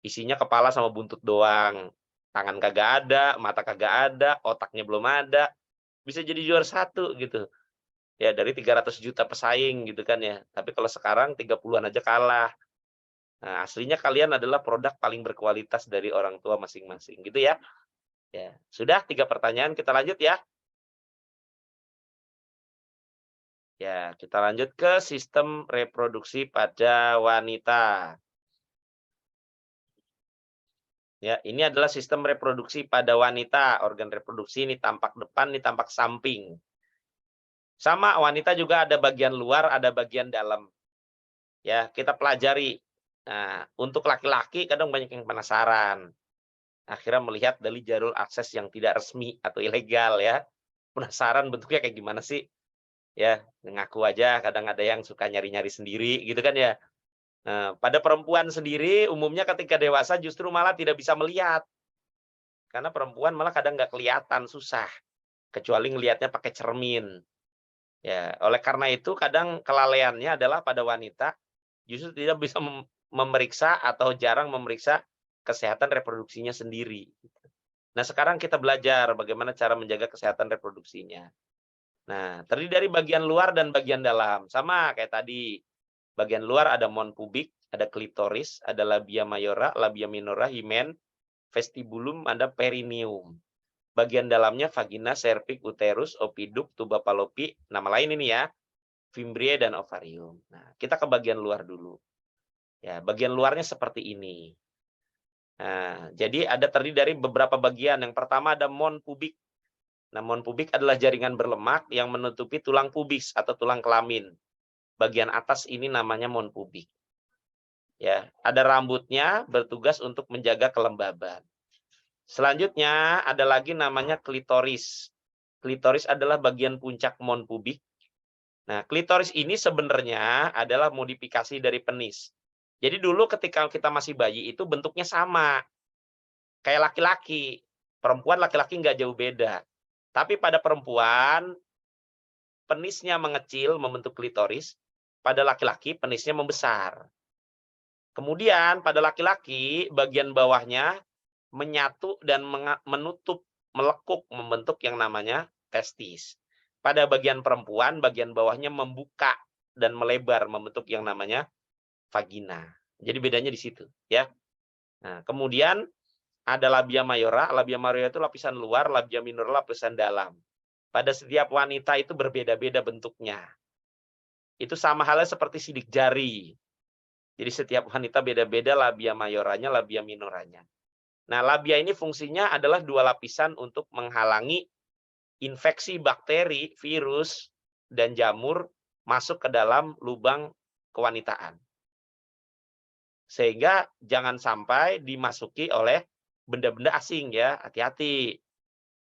Isinya kepala sama buntut doang. Tangan kagak ada, mata kagak ada, otaknya belum ada. Bisa jadi juara 1 gitu. Ya dari 300 juta pesaing gitu kan ya. Tapi kalau sekarang 30-an aja kalah. Nah, aslinya kalian adalah produk paling berkualitas dari orang tua masing-masing, gitu ya. Ya, sudah 3 pertanyaan, kita lanjut ya. Ya, kita lanjut ke sistem reproduksi pada wanita. Ya, ini adalah sistem reproduksi pada wanita. Organ reproduksi ini tampak depan, ini tampak samping. Sama, wanita juga ada bagian luar, ada bagian dalam. Ya, kita pelajari. Nah, untuk laki-laki kadang banyak yang penasaran. Akhirnya melihat dari jalur akses yang tidak resmi atau ilegal ya. Penasaran bentuknya kayak gimana sih? Ya, ngaku aja, kadang ada yang suka nyari-nyari sendiri gitu kan ya. Nah, pada perempuan sendiri umumnya ketika dewasa justru malah tidak bisa melihat. Karena perempuan malah kadang nggak kelihatan, susah. Kecuali ngelihatnya pakai cermin. Ya, oleh karena itu kadang kelalaiannya adalah pada wanita justru tidak bisa memeriksa atau jarang memeriksa kesehatan reproduksinya sendiri. Nah, sekarang kita belajar bagaimana cara menjaga kesehatan reproduksinya. Nah, terdiri dari bagian luar dan bagian dalam. Sama kayak tadi. Bagian luar ada mon pubik, ada klitoris, ada labia mayora, labia minora, himen, vestibulum, ada perineum. Bagian dalamnya vagina, cervix, uterus, oviduk, tuba fallopi, nama lain ini ya, fimbriae dan ovarium. Nah, kita ke bagian luar dulu. Ya, bagian luarnya seperti ini. Nah, jadi ada terdiri dari beberapa bagian. Yang pertama ada mon pubik. Nah, mon pubik adalah jaringan berlemak yang menutupi tulang pubis atau tulang kelamin. Bagian atas ini namanya mon pubik. Ya, ada rambutnya bertugas untuk menjaga kelembaban. Selanjutnya ada lagi namanya klitoris. Klitoris adalah bagian puncak mon pubik. Nah, klitoris ini sebenarnya adalah modifikasi dari penis. Jadi dulu ketika kita masih bayi itu bentuknya sama. Kayak laki-laki. Perempuan laki-laki nggak jauh beda. Tapi pada perempuan penisnya mengecil membentuk klitoris. Pada laki-laki penisnya membesar. Kemudian pada laki-laki bagian bawahnya menyatu dan menutup, melekuk membentuk yang namanya testis. Pada bagian perempuan bagian bawahnya membuka dan melebar membentuk yang namanya vagina. Jadi bedanya di situ ya. Nah, kemudian ada labia mayora. Labia mayora itu lapisan luar, labia minora lapisan dalam. Pada setiap wanita itu berbeda-beda bentuknya. Itu sama halnya seperti sidik jari. Jadi setiap wanita beda-beda labia mayoranya, labia minoranya. Nah, labia ini fungsinya adalah 2 lapisan untuk menghalangi infeksi bakteri, virus, dan jamur masuk ke dalam lubang kewanitaan. Sehingga jangan sampai dimasuki oleh benda-benda asing ya, hati-hati.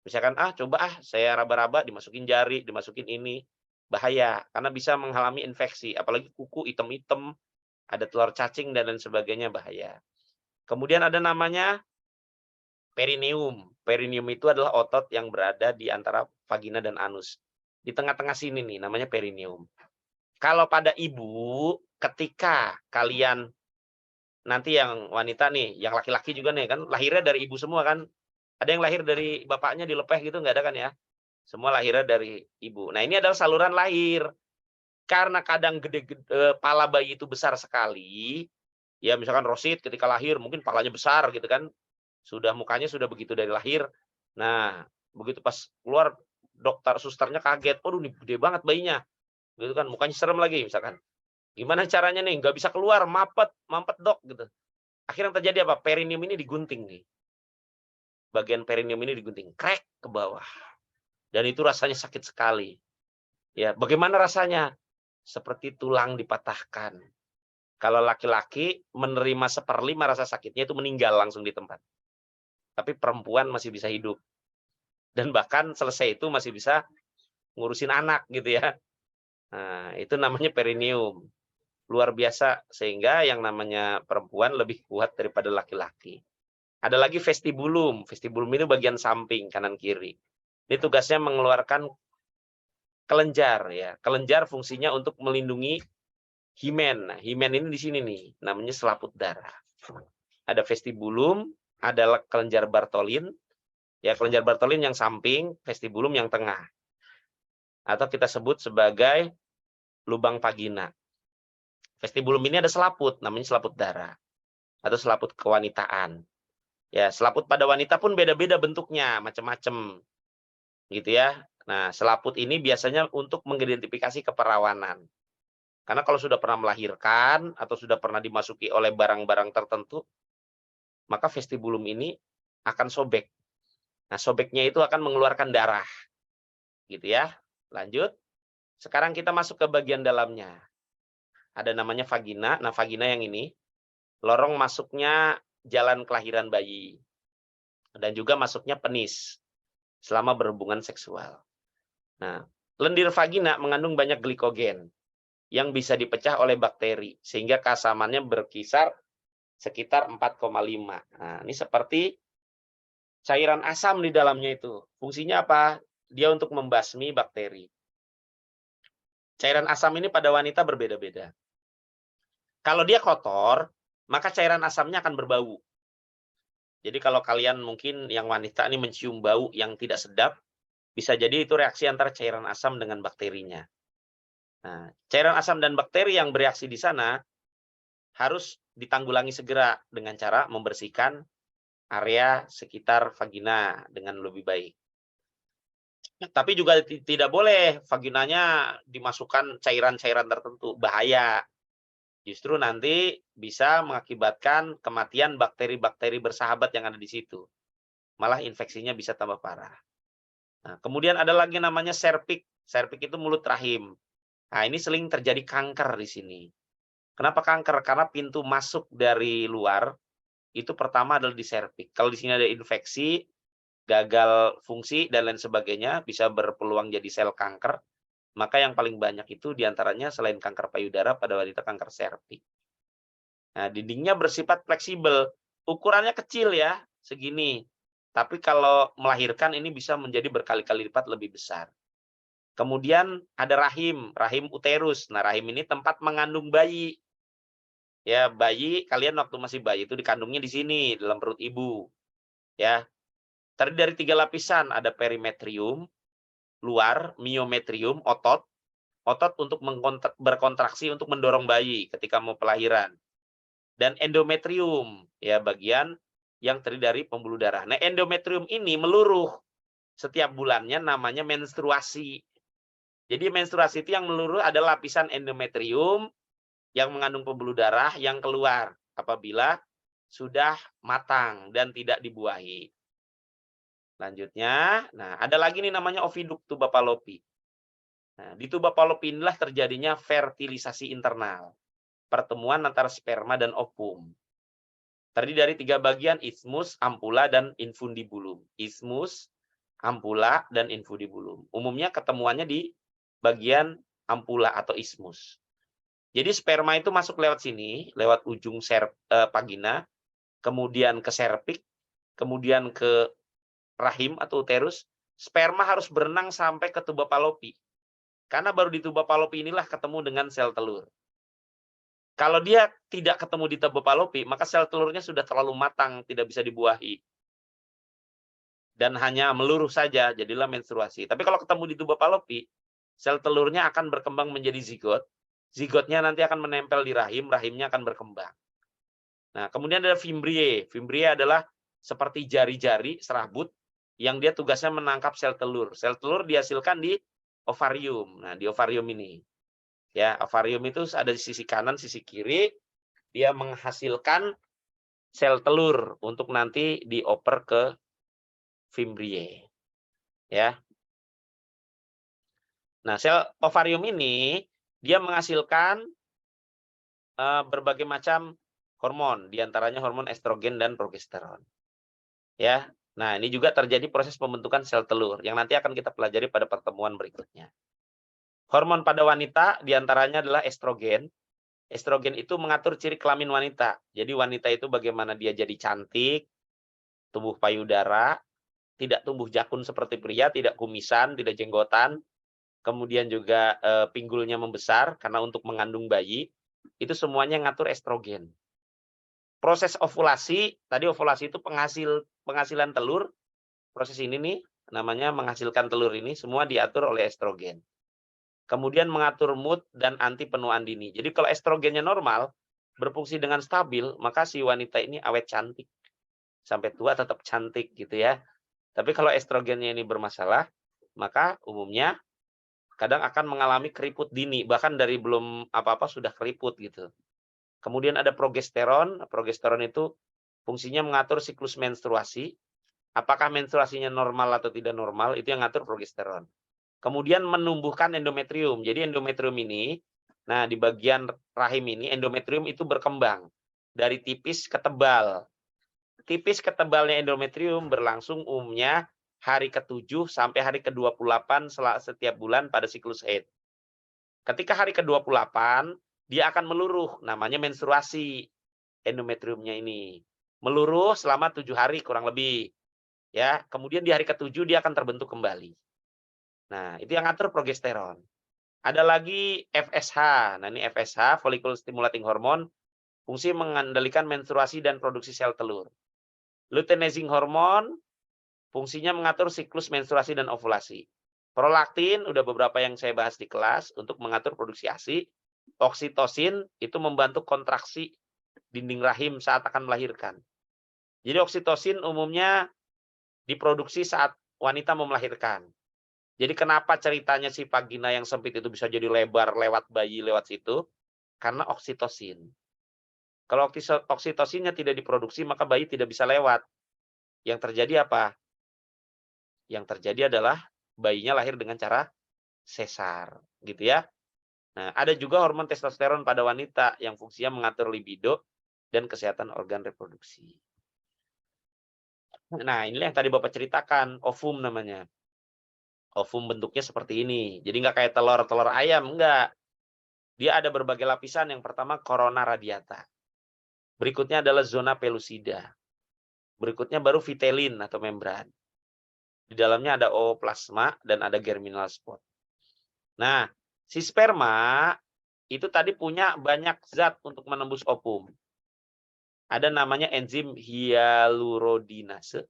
Misalkan coba saya raba-raba dimasukin jari, dimasukin ini, bahaya karena bisa menghalangi infeksi, apalagi kuku hitam-hitam, ada telur cacing dan lain sebagainya, bahaya. Kemudian ada namanya perineum. Perineum itu adalah otot yang berada di antara vagina dan anus. Di tengah-tengah sini nih namanya perineum. Kalau pada ibu ketika kalian nanti yang wanita nih, yang laki-laki juga nih kan lahirnya dari ibu semua kan. Ada yang lahir dari bapaknya dilepeh gitu nggak ada kan ya? Semua lahirnya dari ibu. Nah, ini adalah saluran lahir. Karena kadang pala bayi itu besar sekali, ya misalkan Rosid ketika lahir mungkin palanya besar gitu kan, mukanya sudah begitu dari lahir. Nah, begitu pas keluar dokter susternya kaget, waduh ini gede banget bayinya, gitu kan, mukanya serem lagi misalkan. Gimana caranya nih, nggak bisa keluar, mampet dok gitu. Akhirnya yang terjadi apa? Perineum ini digunting nih. Bagian perineum ini digunting, krek ke bawah. Dan itu rasanya sakit sekali. Ya, bagaimana rasanya? Seperti tulang dipatahkan. Kalau laki-laki menerima 1/5 rasa sakitnya itu meninggal langsung di tempat. Tapi perempuan masih bisa hidup. Dan bahkan selesai itu masih bisa ngurusin anak gitu ya. Nah, itu namanya perineum. Luar biasa, sehingga yang namanya perempuan lebih kuat daripada laki-laki. Ada lagi vestibulum. Vestibulum ini bagian samping kanan kiri. Ini tugasnya mengeluarkan kelenjar ya. Kelenjar fungsinya untuk melindungi himen. Nah, himen ini di sini nih, namanya selaput darah. Ada vestibulum, ada kelenjar Bartholin. Ya, kelenjar Bartholin yang samping, vestibulum yang tengah. Atau kita sebut sebagai lubang vagina. Vestibulum ini ada selaput, namanya selaput darah. atau selaput kewanitaan. Ya, selaput pada wanita pun beda-beda bentuknya, macam-macam. Gitu ya. Nah, selaput ini biasanya untuk mengidentifikasi keperawanan. Karena kalau sudah pernah melahirkan atau sudah pernah dimasuki oleh barang-barang tertentu, maka vestibulum ini akan sobek. Nah, sobeknya itu akan mengeluarkan darah. Gitu ya. Lanjut. Sekarang kita masuk ke bagian dalamnya. Ada namanya vagina. Nah, vagina yang ini, lorong masuknya jalan kelahiran bayi. Dan juga masuknya penis selama berhubungan seksual. Nah, lendir vagina mengandung banyak glikogen yang bisa dipecah oleh bakteri, sehingga keasamannya berkisar sekitar 4,5. Nah, ini seperti cairan asam di dalamnya itu. Fungsinya apa? Dia untuk membasmi bakteri. Cairan asam ini pada wanita berbeda-beda. Kalau dia kotor, maka cairan asamnya akan berbau. Jadi kalau kalian mungkin yang wanita ini mencium bau yang tidak sedap, bisa jadi itu reaksi antara cairan asam dengan bakterinya. Nah, cairan asam dan bakteri yang bereaksi di sana harus ditanggulangi segera dengan cara membersihkan area sekitar vagina dengan lebih baik. Tapi juga tidak boleh vaginanya dimasukkan cairan-cairan tertentu, bahaya. Justru nanti bisa mengakibatkan kematian bakteri-bakteri bersahabat yang ada di situ. Malah infeksinya bisa tambah parah. Nah, kemudian ada lagi namanya serviks. Serviks itu mulut rahim. Nah, ini sering terjadi kanker di sini. Kenapa kanker? Karena pintu masuk dari luar itu pertama adalah di serviks. Kalau di sini ada infeksi, gagal fungsi dan lain sebagainya, bisa berpeluang jadi sel kanker. Maka yang paling banyak itu diantaranya selain kanker payudara pada wanita kanker serviks. Nah, dindingnya bersifat fleksibel, ukurannya kecil ya, segini. Tapi kalau melahirkan ini bisa menjadi berkali-kali lipat lebih besar. Kemudian ada rahim, rahim uterus. Nah, rahim ini tempat mengandung bayi. Ya, bayi kalian waktu masih bayi itu dikandungnya di sini, dalam perut ibu. Ya. Terdiri dari 3 lapisan, ada perimetrium, luar, myometrium, otot. Otot untuk berkontraksi untuk mendorong bayi ketika mau pelahiran. Dan endometrium, ya bagian yang terdiri dari pembuluh darah. Nah, endometrium ini meluruh setiap bulannya, namanya menstruasi. Jadi menstruasi itu yang meluruh adalah lapisan endometrium yang mengandung pembuluh darah yang keluar apabila sudah matang dan tidak dibuahi. Lanjutnya, nah ada lagi nih namanya oviduk tuba fallopi. Nah, di tuba fallopi inilah terjadinya fertilisasi internal, pertemuan antara sperma dan ovum. Terdiri dari 3 bagian, isthmus, ampula, dan infundibulum. Isthmus, ampula, dan infundibulum. Umumnya ketemuannya di bagian ampula atau isthmus. Jadi sperma itu masuk lewat sini, lewat ujung vagina, kemudian ke serviks, kemudian ke rahim atau uterus. Sperma harus berenang sampai ke tuba fallopi. Karena baru di tuba fallopi inilah ketemu dengan sel telur. Kalau dia tidak ketemu di tuba fallopi, maka sel telurnya sudah terlalu matang, tidak bisa dibuahi. Dan hanya meluruh saja, jadilah menstruasi. Tapi kalau ketemu di tuba fallopi, sel telurnya akan berkembang menjadi zigot. Zigotnya nanti akan menempel di rahim, rahimnya akan berkembang. Nah, kemudian ada fimbriae. Fimbriae adalah seperti jari-jari serabut yang dia tugasnya menangkap sel telur. Sel telur dihasilkan di ovarium. Nah, di ovarium ini. Ya, ovarium itu ada di sisi kanan, sisi kiri. Dia menghasilkan sel telur untuk nanti dioper ke fimbriae. Ya. Nah, sel ovarium ini dia menghasilkan berbagai macam hormon, diantaranya hormon estrogen dan progesteron. Ya, nah ini juga terjadi proses pembentukan sel telur yang nanti akan kita pelajari pada pertemuan berikutnya. Hormon pada wanita diantaranya adalah estrogen. Estrogen itu mengatur ciri kelamin wanita. Jadi wanita itu bagaimana dia jadi cantik, tumbuh payudara, tidak tumbuh jakun seperti pria, tidak kumisan, tidak jenggotan. Kemudian juga pinggulnya membesar karena untuk mengandung bayi. Itu semuanya ngatur estrogen. Proses ovulasi, tadi ovulasi itu penghasilan telur. Proses ini nih, namanya menghasilkan telur ini, semua diatur oleh estrogen. Kemudian mengatur mood dan anti penuaan dini. Jadi kalau estrogennya normal, berfungsi dengan stabil, maka si wanita ini awet cantik. Sampai tua tetap cantik gitu ya. Tapi kalau estrogennya ini bermasalah, maka umumnya kadang akan mengalami keriput dini, bahkan dari belum apa-apa sudah keriput gitu. Kemudian ada progesteron. Progesteron itu fungsinya mengatur siklus menstruasi. Apakah menstruasinya normal atau tidak normal, itu yang ngatur progesteron. Kemudian menumbuhkan endometrium. Jadi endometrium ini, nah di bagian rahim ini, endometrium itu berkembang dari tipis ke tebal. Tipis ke tebalnya endometrium berlangsung umumnya hari ke-7 sampai hari ke-28 setiap bulan pada siklus haid. Ketika hari ke-28, dia akan meluruh, namanya menstruasi endometriumnya ini. Meluruh selama 7 hari kurang lebih. Ya, kemudian di hari ke-7 dia akan terbentuk kembali. Nah, itu yang ngatur progesteron. Ada lagi FSH. Nah, ini FSH, follicle stimulating hormone, fungsi mengendalikan menstruasi dan produksi sel telur. Luteinizing hormone, fungsinya mengatur siklus menstruasi dan ovulasi. Prolaktin, udah beberapa yang saya bahas di kelas, untuk mengatur produksi ASI. Oksitosin, itu membantu kontraksi dinding rahim saat akan melahirkan. Jadi oksitosin umumnya diproduksi saat wanita mau melahirkan. Jadi kenapa ceritanya si vagina yang sempit itu bisa jadi lebar lewat bayi lewat situ? Karena oksitosin. Kalau oksitosinnya tidak diproduksi, maka bayi tidak bisa lewat. Yang terjadi apa? Yang terjadi adalah bayinya lahir dengan cara sesar, gitu ya. Nah, ada juga hormon testosteron pada wanita yang fungsinya mengatur libido dan kesehatan organ reproduksi. Nah, inilah yang tadi Bapak ceritakan, ovum namanya. Ovum bentuknya seperti ini. Jadi nggak kayak telur ayam, enggak. Dia ada berbagai lapisan. Yang pertama corona radiata. Berikutnya adalah zona pellucida. Berikutnya baru vitelin atau membran. Di dalamnya ada ooplasma dan ada germinal spot. Nah, si sperma itu tadi punya banyak zat untuk menembus ovum. Ada namanya enzim hyaluronidase,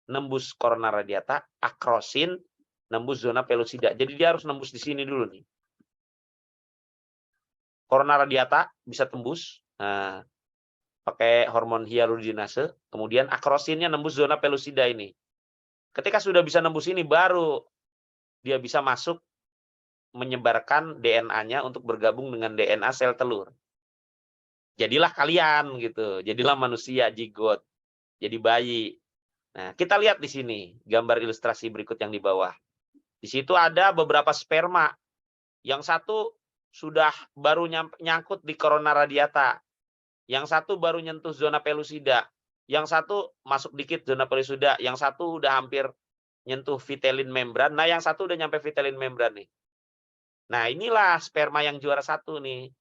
nembus corona radiata, akrosin, nembus zona pellucida. Jadi dia harus nembus di sini dulu nih. Corona radiata bisa tembus. Nah, pakai hormon hyaluronidase, kemudian akrosinnya nembus zona pellucida ini. Ketika sudah bisa nembus ini, baru dia bisa masuk menyebarkan DNA-nya untuk bergabung dengan DNA sel telur. Jadilah kalian gitu, jadilah manusia zigot, jadi bayi. Nah, kita lihat di sini gambar ilustrasi berikut yang di bawah. Di situ ada beberapa sperma. Yang satu sudah baru nyangkut di corona radiata. Yang satu baru nyentuh zona pellucida. Yang satu masuk dikit zona pellucida. Yang satu udah hampir nyentuh vitelin membran. Nah, yang satu udah nyampe vitelin membran nih. Nah, inilah sperma yang juara satu nih.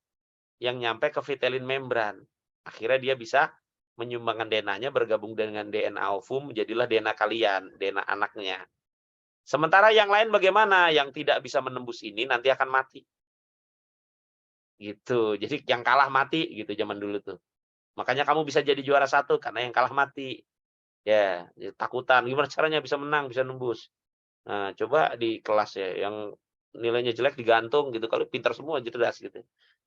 Yang nyampe ke vitelin membran. Akhirnya dia bisa menyumbangkan DNA-nya bergabung dengan DNA ovum, jadilah DNA kalian, DNA anaknya. Sementara yang lain bagaimana? Yang tidak bisa menembus ini nanti akan mati. Gitu. Jadi yang kalah mati gitu zaman dulu tuh. Makanya kamu bisa jadi juara satu karena yang kalah mati. Ya, takutan. Gimana caranya bisa menang, bisa nembus? Nah, coba di kelas ya, yang nilainya jelek digantung gitu. Kalau pintar semua cerdas gitu.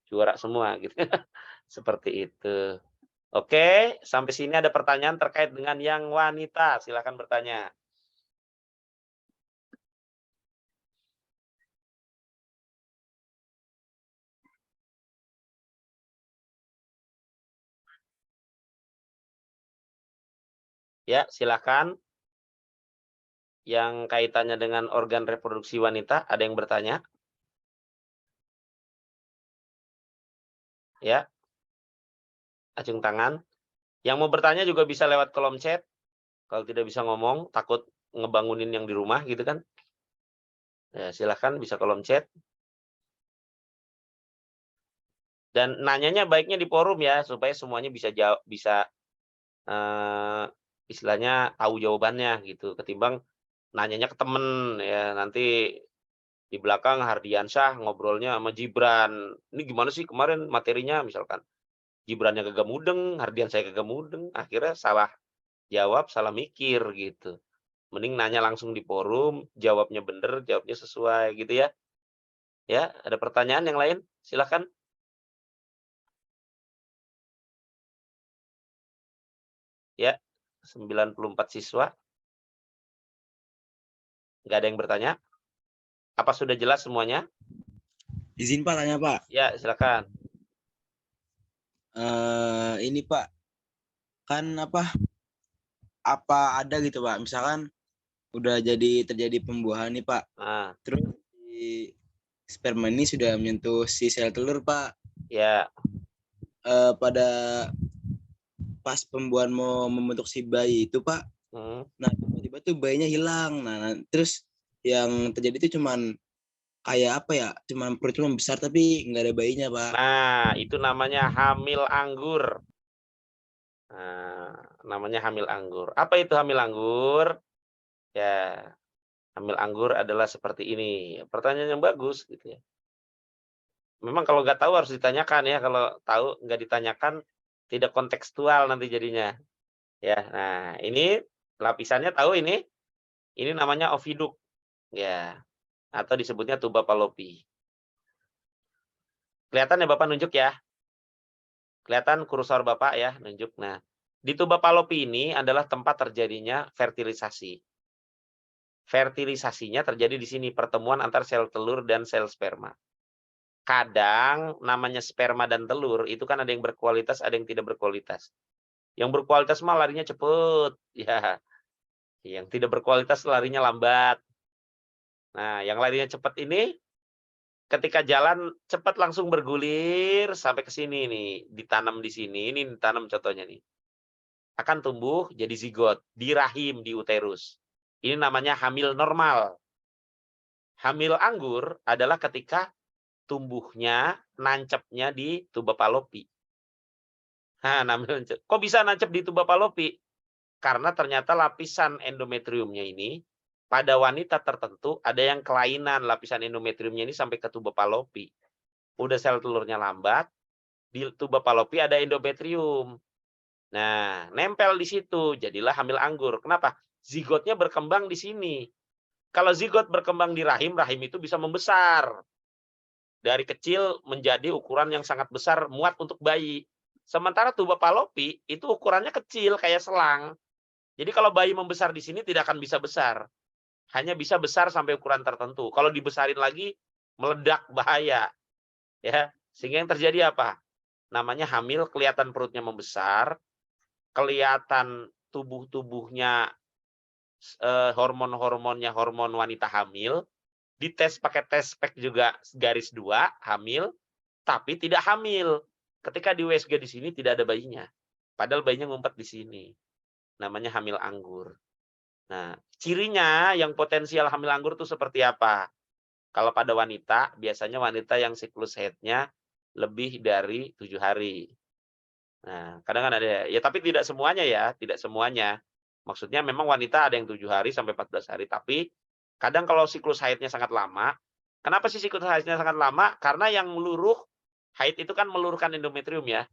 Juara semua gitu. Seperti itu. Oke, sampai sini ada pertanyaan terkait dengan yang wanita. Silakan bertanya. Ya, silakan. Yang kaitannya dengan organ reproduksi wanita, ada yang bertanya? Ya, acung tangan. Yang mau bertanya juga bisa lewat kolom chat. Kalau tidak bisa ngomong, takut ngebangunin yang di rumah gitu kan. Ya, silakan bisa kolom chat. Dan nanyanya baiknya di forum ya, supaya semuanya bisa jawab, bisa istilahnya tahu jawabannya gitu. Ketimbang nanyanya ke temen ya, nanti di belakang Hardiansyah ngobrolnya sama Gibran. Ini gimana sih kemarin materinya misalkan. Gibrannya kagak mudeng, Hardiansyah kagak mudeng, akhirnya salah jawab, salah mikir gitu. Mending nanya langsung di forum, jawabnya bener, jawabnya sesuai gitu ya. Ya, ada pertanyaan yang lain? Silakan. Ya, 94 siswa. Nggak ada yang bertanya? Apa sudah jelas semuanya? Izin Pak tanya Pak. Ya, silakan. Ini Pak, kan apa ada gitu Pak, misalkan udah terjadi pembuahan nih Pak, Nah, terus si sperma ini sudah menyentuh si sel telur Pak, ya. pada pas pembuahan mau membentuk si bayi itu Pak, nah tiba-tiba tuh bayinya hilang. Nah terus yang terjadi itu cuman kayak apa ya, cuman perutnya membesar tapi nggak ada bayinya Pak. Nah, itu namanya hamil anggur. Nah, namanya hamil anggur. Apa itu hamil anggur? Ya, hamil anggur adalah seperti ini. Pertanyaan yang bagus gitu ya. Memang kalau nggak tahu harus ditanyakan ya. Kalau tahu nggak ditanyakan tidak kontekstual nanti jadinya. Ya, nah ini lapisannya tahu ini. Ini namanya oviduk. Ya, atau disebutnya tuba Fallopi. Kelihatan ya Bapak nunjuk ya? Kelihatan kursor Bapak ya nunjuk. Nah, di tuba Fallopi ini adalah tempat terjadinya fertilisasi. Fertilisasinya terjadi di sini, pertemuan antar sel telur dan sel sperma. Kadang namanya sperma dan telur itu kan ada yang berkualitas, ada yang tidak berkualitas. Yang berkualitas mah larinya cepet, ya. Yang tidak berkualitas larinya lambat. Nah, yang larinya cepat ini ketika jalan cepat langsung bergulir sampai ke sini nih, ditanam di sini, ini ditanam contohnya nih. Akan tumbuh jadi zigot di rahim, di uterus. Ini namanya hamil normal. Hamil anggur adalah ketika tumbuhnya, nancepnya di tuba Fallopi. Nah, kok bisa nancep di tuba Fallopi? Karena ternyata lapisan endometriumnya ini pada wanita tertentu ada yang kelainan lapisan endometriumnya ini sampai ke tuba Fallopi. Udah sel telurnya lambat, di tuba Fallopi ada endometrium. Nah, nempel di situ, jadilah hamil anggur. Kenapa? Zigotnya berkembang di sini. Kalau zigot berkembang di rahim, rahim itu bisa membesar. Dari kecil menjadi ukuran yang sangat besar, muat untuk bayi. Sementara tuba Fallopi itu ukurannya kecil, kayak selang. Jadi kalau bayi membesar di sini tidak akan bisa besar. Hanya bisa besar sampai ukuran tertentu. Kalau dibesarin lagi, meledak, bahaya. Ya, sehingga yang terjadi apa? Namanya hamil, kelihatan perutnya membesar, kelihatan tubuh-tubuhnya, hormon-hormonnya hormon wanita hamil, dites pakai tes spek juga garis 2, hamil, tapi tidak hamil. Ketika di USG di sini tidak ada bayinya. Padahal bayinya ngumpet di sini. Namanya hamil anggur. Nah, cirinya yang potensial hamil anggur itu seperti apa? Kalau pada wanita, biasanya wanita yang siklus haidnya lebih dari 7 hari. Nah, kadang kan ada ya, tapi tidak semuanya ya, tidak semuanya. Maksudnya memang wanita ada yang 7 hari sampai 14 hari, tapi kadang kalau siklus haidnya sangat lama, kenapa sih siklus haidnya sangat lama? Karena yang meluruh, haid itu kan meluruhkan endometrium ya.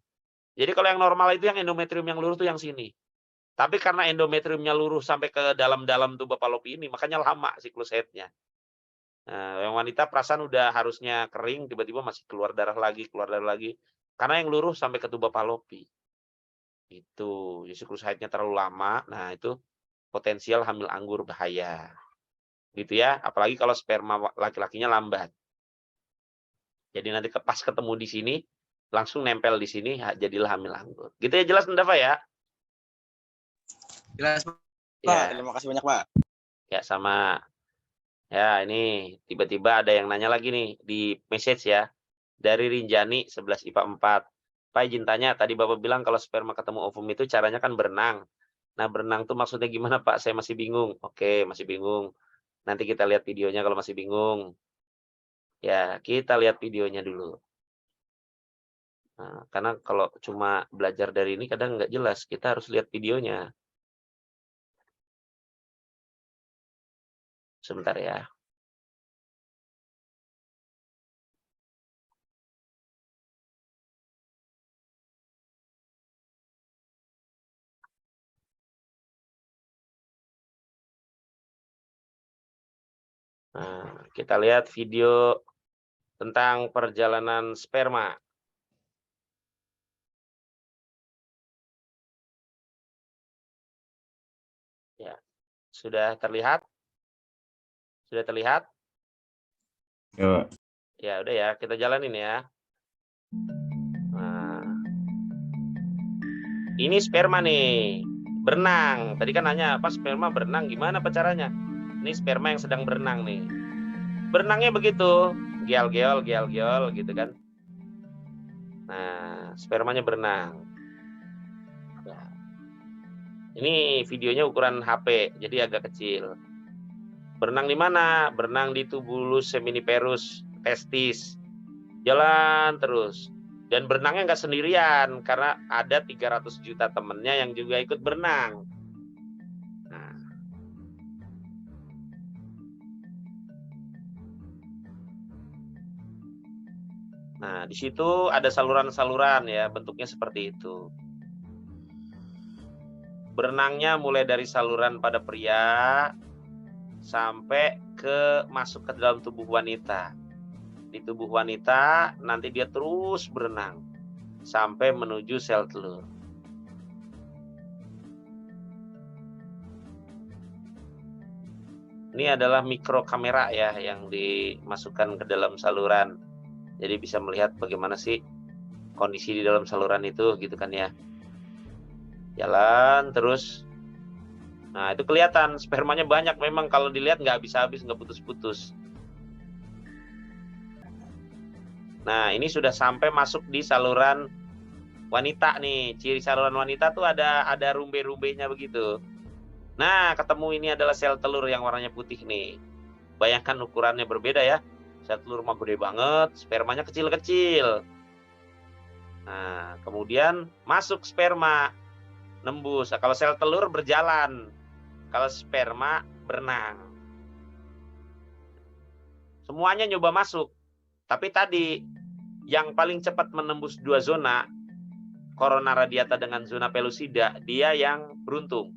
Jadi kalau yang normal itu yang endometrium yang luruh itu yang sini. Tapi karena endometriumnya luruh sampai ke dalam-dalam tuba Fallopi ini, makanya lama siklus haidnya. Nah, yang wanita perasaan udah harusnya kering, tiba-tiba masih keluar darah lagi. Karena yang luruh sampai ke tuba Fallopi. Itu, siklus haidnya terlalu lama. Nah, itu potensial hamil anggur bahaya. Gitu ya, apalagi kalau sperma laki-lakinya lambat. Jadi nanti pas ketemu di sini, langsung nempel di sini, jadilah hamil anggur. Gitu ya, jelas Ndafa ya? Jelas Pak, Ya. terima kasih banyak Pak. Ya, sama. Ya, ini tiba-tiba ada yang nanya lagi nih di message ya. Dari Rinjani 11 IPA 4. Pak izin tanya, tadi Bapak bilang kalau sperma ketemu ovum itu caranya kan berenang. Nah, berenang tuh maksudnya gimana Pak? Saya masih bingung. Oke, masih bingung. Nanti kita lihat videonya kalau masih bingung. Ya, kita lihat videonya dulu. Nah, karena kalau cuma belajar dari ini kadang nggak jelas. Kita harus lihat videonya. Sebentar ya. Nah, kita lihat video tentang perjalanan sperma. Sudah terlihat? Sudah terlihat? Ya, Pak. Ya, udah ya, kita jalanin ya. Nah, ini sperma nih, berenang. Tadi kan nanya apa sperma berenang, gimana caranya? Ini sperma yang sedang berenang nih. Berenangnya begitu, geol-geol, geol-geol gitu kan. Nah, spermanya berenang. Ya. Ini videonya ukuran HP, jadi agak kecil. Berenang di mana? Berenang di tubulus seminiferus testis. Jalan terus. Dan berenangnya nggak sendirian, karena ada 300 juta temennya yang juga ikut berenang. Nah, di situ ada saluran-saluran ya, bentuknya seperti itu. Berenangnya mulai dari saluran pada pria sampai masuk ke dalam tubuh wanita. Di tubuh wanita nanti dia terus berenang sampai menuju sel telur. Ini adalah mikrokamera ya yang dimasukkan ke dalam saluran. Jadi bisa melihat bagaimana sih kondisi di dalam saluran itu gitu kan ya. Jalan terus. Nah, itu kelihatan spermanya banyak memang, kalau dilihat nggak habis-habis, nggak putus-putus. Nah, ini sudah sampai masuk di saluran wanita nih. Ciri saluran wanita tuh ada rumbe-rumbenya begitu. Nah, ketemu ini adalah sel telur yang warnanya putih nih. Bayangkan ukurannya berbeda ya. Sel telur mah gede banget, spermanya kecil-kecil. Nah, kemudian masuk sperma, nembus. Nah, kalau sel telur berjalan, kalau sperma berenang. Semuanya nyoba masuk. Tapi tadi yang paling cepat menembus 2 zona, corona radiata dengan zona pellucida, dia yang beruntung.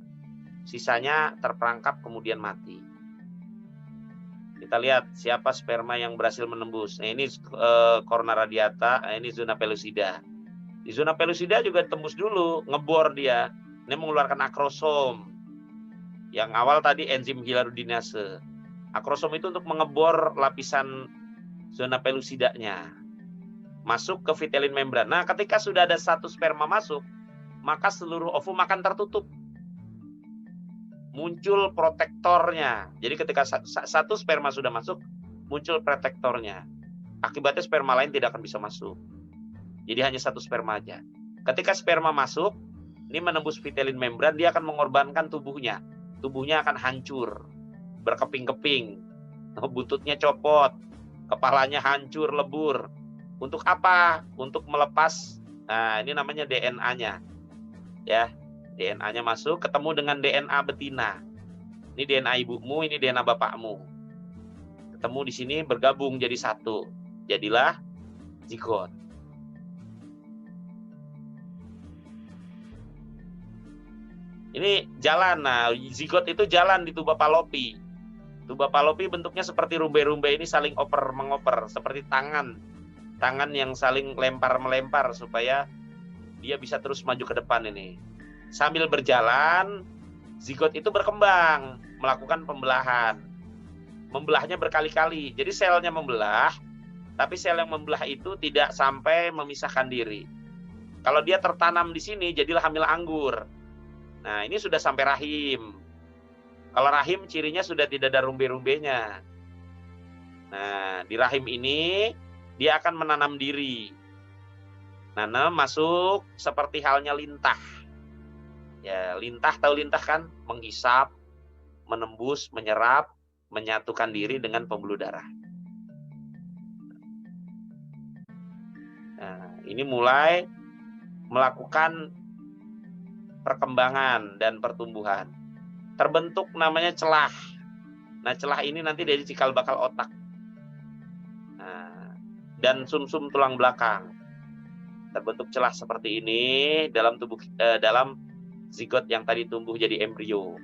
Sisanya terperangkap kemudian mati. Kita lihat siapa sperma yang berhasil menembus. Nah, ini corona radiata, ini zona pellucida. Di zona pellucida juga tembus dulu, ngebor dia. Ini mengeluarkan akrosom. Yang awal tadi enzim hilarudinase. Akrosom itu untuk mengebor lapisan zona pellucidanya. Masuk ke vitelin membran. Nah, ketika sudah ada 1 sperma masuk, maka seluruh ovum akan tertutup. Muncul protektornya. Jadi ketika 1 sperma sudah masuk, muncul protektornya. Akibatnya sperma lain tidak akan bisa masuk. Jadi hanya 1 sperma aja. Ketika sperma masuk, ini menembus vitelin membran, dia akan mengorbankan tubuhnya. Tubuhnya akan hancur, berkeping-keping, buntutnya copot, kepalanya hancur, lebur. Untuk apa? Untuk melepas, nah ini namanya DNA-nya. Ya. DNA-nya masuk, ketemu dengan DNA betina. Ini DNA ibumu, ini DNA bapakmu. Ketemu di sini, bergabung jadi 1. Jadilah zigot. Ini jalan. Nah, zigot itu jalan di tuba Fallopi. Tuba Fallopi bentuknya seperti rumbe-rumbe ini saling oper-mengoper, seperti tangan. Tangan yang saling lempar-melempar supaya dia bisa terus maju ke depan ini. Sambil berjalan, zigot itu berkembang, melakukan pembelahan. Membelahnya berkali-kali. Jadi selnya membelah, tapi sel yang membelah itu tidak sampai memisahkan diri. Kalau dia tertanam di sini, jadilah hamil anggur. Nah, ini sudah sampai rahim. Kalau rahim, cirinya sudah tidak ada rumbe-rumbenya. Nah, di rahim ini, dia akan menanam diri. Nanam masuk seperti halnya lintah. Ya, lintah, tahu lintah kan? Menghisap, menembus, menyerap, menyatukan diri dengan pembuluh darah. Nah, ini mulai melakukan perkembangan dan pertumbuhan. Terbentuk namanya celah. Nah, celah ini nanti dari cikal bakal otak. Nah, dan sumsum tulang belakang. Terbentuk celah seperti ini dalam tubuh dalam zigot yang tadi tumbuh jadi embrio.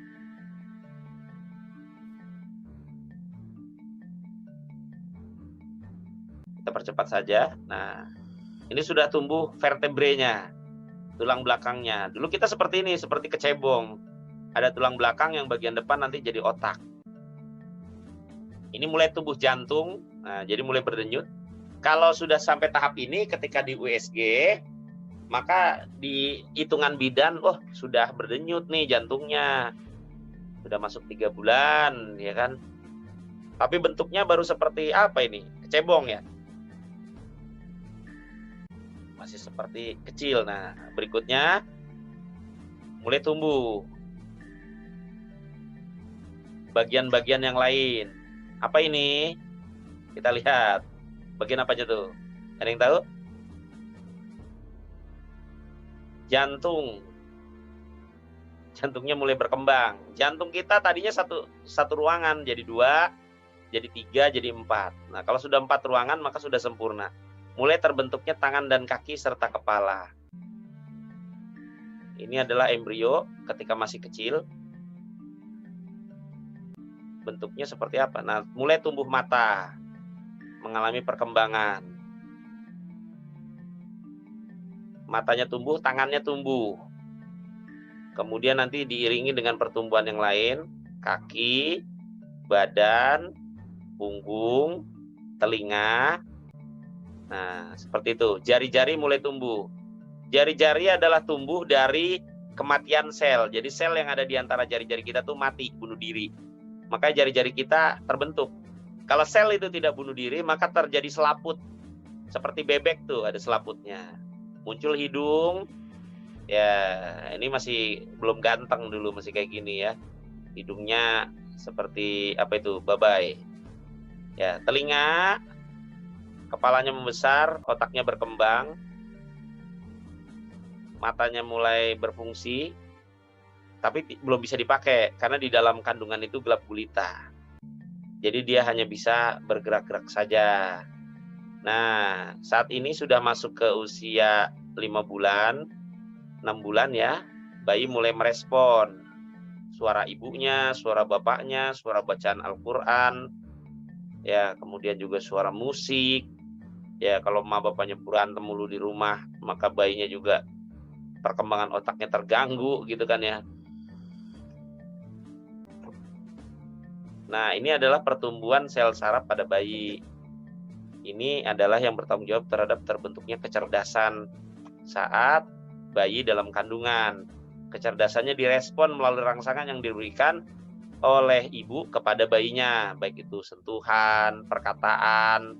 Kita percepat saja. Nah, ini sudah tumbuh vertebrenya, tulang belakangnya. Dulu kita seperti ini, seperti kecebong. Ada tulang belakang yang bagian depan nanti jadi otak. Ini mulai tumbuh jantung, nah, jadi mulai berdenyut. Kalau sudah sampai tahap ini, ketika di USG, maka di hitungan bidan, sudah berdenyut nih jantungnya. Sudah masuk 3 bulan, ya kan? Tapi bentuknya baru seperti apa ini? Kecebong ya? Masih seperti kecil. Nah, berikutnya mulai tumbuh bagian-bagian yang lain. Apa ini? Kita lihat. Bagian apa aja tuh? Ada yang tahu? Jantung. Jantungnya mulai berkembang. Jantung kita tadinya satu ruangan, jadi 2, jadi 3, jadi 4. Nah, kalau sudah 4 ruangan, maka sudah sempurna. Mulai terbentuknya tangan dan kaki serta kepala. Ini adalah embrio ketika masih kecil. Bentuknya seperti apa? Nah, mulai tumbuh mata, mengalami perkembangan. Matanya tumbuh, tangannya tumbuh. Kemudian nanti diiringi dengan pertumbuhan yang lain, kaki, badan, punggung, telinga. Nah, seperti itu. Jari-jari mulai tumbuh. Jari-jari adalah tumbuh dari kematian sel. Jadi sel yang ada di antara jari-jari kita tuh mati, bunuh diri. Makanya jari-jari kita terbentuk. Kalau sel itu tidak bunuh diri, maka terjadi selaput. Seperti bebek tuh, ada selaputnya. Muncul hidung. Ya, ini masih belum ganteng dulu, masih kayak gini ya. Hidungnya seperti apa itu? Babai. Ya, telinga, kepalanya membesar, otaknya berkembang. Matanya mulai berfungsi. Tapi belum bisa dipakai karena di dalam kandungan itu gelap gulita. Jadi dia hanya bisa bergerak-gerak saja. Nah, saat ini sudah masuk ke usia 5 bulan, 6 bulan ya, bayi mulai merespon suara ibunya, suara bapaknya, suara bacaan Al-Quran, ya, kemudian juga suara musik. Ya, kalau emak bapaknya berantem mulu di rumah, maka bayinya juga perkembangan otaknya terganggu gitu kan ya. Nah, ini adalah pertumbuhan sel saraf pada bayi. Ini adalah yang bertanggung jawab terhadap terbentuknya kecerdasan saat bayi dalam kandungan. Kecerdasannya direspon melalui rangsangan yang diberikan oleh ibu kepada bayinya, baik itu sentuhan, perkataan,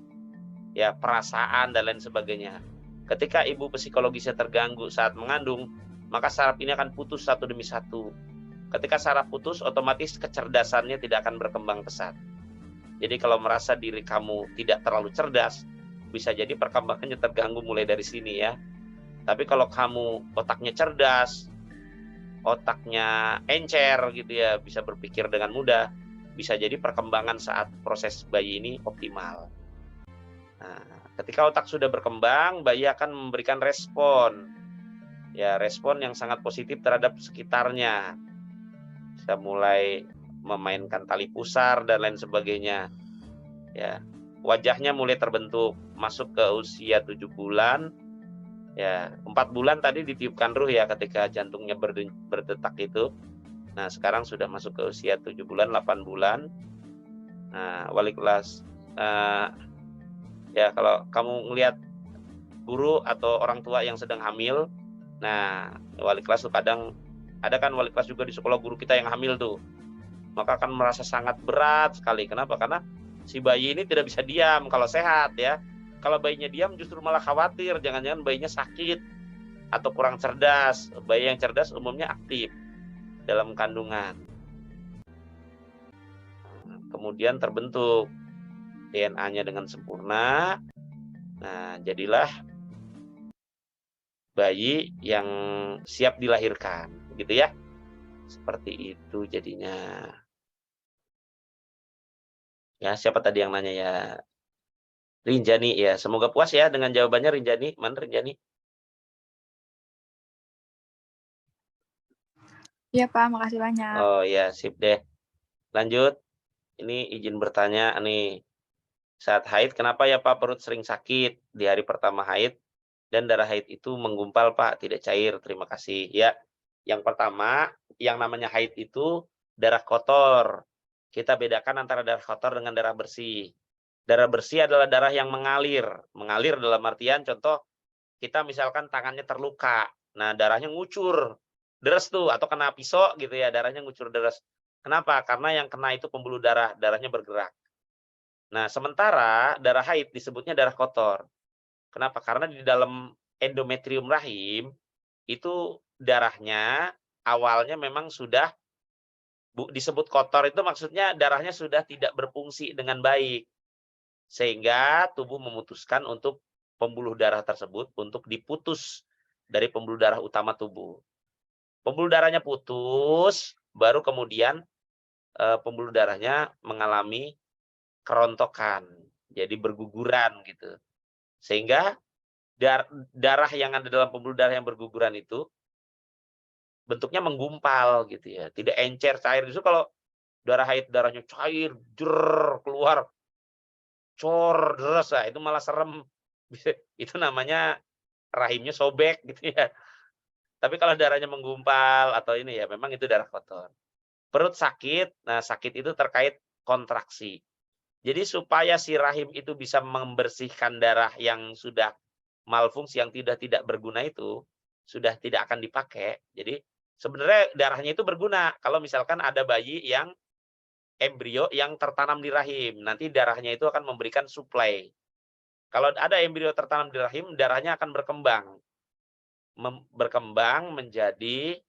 ya, perasaan dan lain sebagainya. Ketika ibu psikologisnya terganggu saat mengandung, maka saraf ini akan putus satu demi satu. Ketika saraf putus, otomatis kecerdasannya tidak akan berkembang pesat. Jadi kalau merasa diri kamu tidak terlalu cerdas, bisa jadi perkembangannya terganggu mulai dari sini ya. Tapi kalau kamu otaknya cerdas, otaknya encer gitu ya, bisa berpikir dengan mudah, bisa jadi perkembangan saat proses bayi ini optimal. Nah, ketika otak sudah berkembang, bayi akan memberikan respon. Ya, respon yang sangat positif terhadap sekitarnya. Bisa mulai memainkan tali pusar dan lain sebagainya. Ya, wajahnya mulai terbentuk, masuk ke usia 7 bulan. Ya, 4 bulan tadi ditiupkan ruh ya ketika jantungnya berdetak itu. Nah, sekarang sudah masuk ke usia 7 bulan, 8 bulan. Nah, wali kelas, ya kalau kamu ngelihat guru atau orang tua yang sedang hamil, nah wali kelas tuh kadang ada kan wali kelas juga di sekolah guru kita yang hamil tuh, maka akan merasa sangat berat sekali. Kenapa? Karena si bayi ini tidak bisa diam kalau sehat ya. Kalau bayinya diam justru malah khawatir, jangan-jangan bayinya sakit atau kurang cerdas. Bayi yang cerdas umumnya aktif dalam kandungan. Kemudian terbentuk DNA-nya dengan sempurna. Nah, jadilah bayi yang siap dilahirkan, gitu ya. Seperti itu jadinya. Ya, siapa tadi yang nanya ya? Rinjani ya. Semoga puas ya dengan jawabannya Rinjani. Mana Rinjani? Iya Pak, makasih banyak. Oh ya, sip deh. Lanjut. Ini izin bertanya nih. Saat haid kenapa ya Pak perut sering sakit di hari pertama haid dan darah haid itu menggumpal Pak, tidak cair. Terima kasih. Ya. Yang pertama, yang namanya haid itu darah kotor. Kita bedakan antara darah kotor dengan darah bersih. Darah bersih adalah darah yang mengalir. Mengalir dalam artian contoh, kita misalkan tangannya terluka. Nah, darahnya ngucur. Deres tuh, atau kena pisau gitu ya, darahnya ngucur deres. Kenapa? Karena yang kena itu pembuluh darah, darahnya bergerak. Nah, sementara darah haid disebutnya darah kotor. Kenapa? Karena di dalam endometrium rahim, itu darahnya awalnya memang sudah disebut kotor, itu maksudnya darahnya sudah tidak berfungsi dengan baik. Sehingga tubuh memutuskan untuk pembuluh darah tersebut untuk diputus dari pembuluh darah utama tubuh. Pembuluh darahnya putus, baru kemudian pembuluh darahnya mengalami kerontokan, jadi berguguran gitu. Sehingga darah yang ada dalam pembuluh darah yang berguguran itu bentuknya menggumpal gitu ya, tidak encer cair. Justru kalau darah haid darahnya cair, keluar cor deres, nah, itu malah serem. Itu namanya rahimnya sobek gitu ya. Tapi kalau darahnya menggumpal atau ini ya memang itu darah kotor. Perut sakit, nah sakit itu terkait kontraksi. Jadi supaya si rahim itu bisa membersihkan darah yang sudah malfungsi, yang tidak berguna itu, sudah tidak akan dipakai. Jadi sebenarnya darahnya itu berguna. Kalau misalkan ada bayi yang embrio yang tertanam di rahim, nanti darahnya itu akan memberikan suplai. Kalau ada embrio tertanam di rahim, darahnya akan berkembang menjadi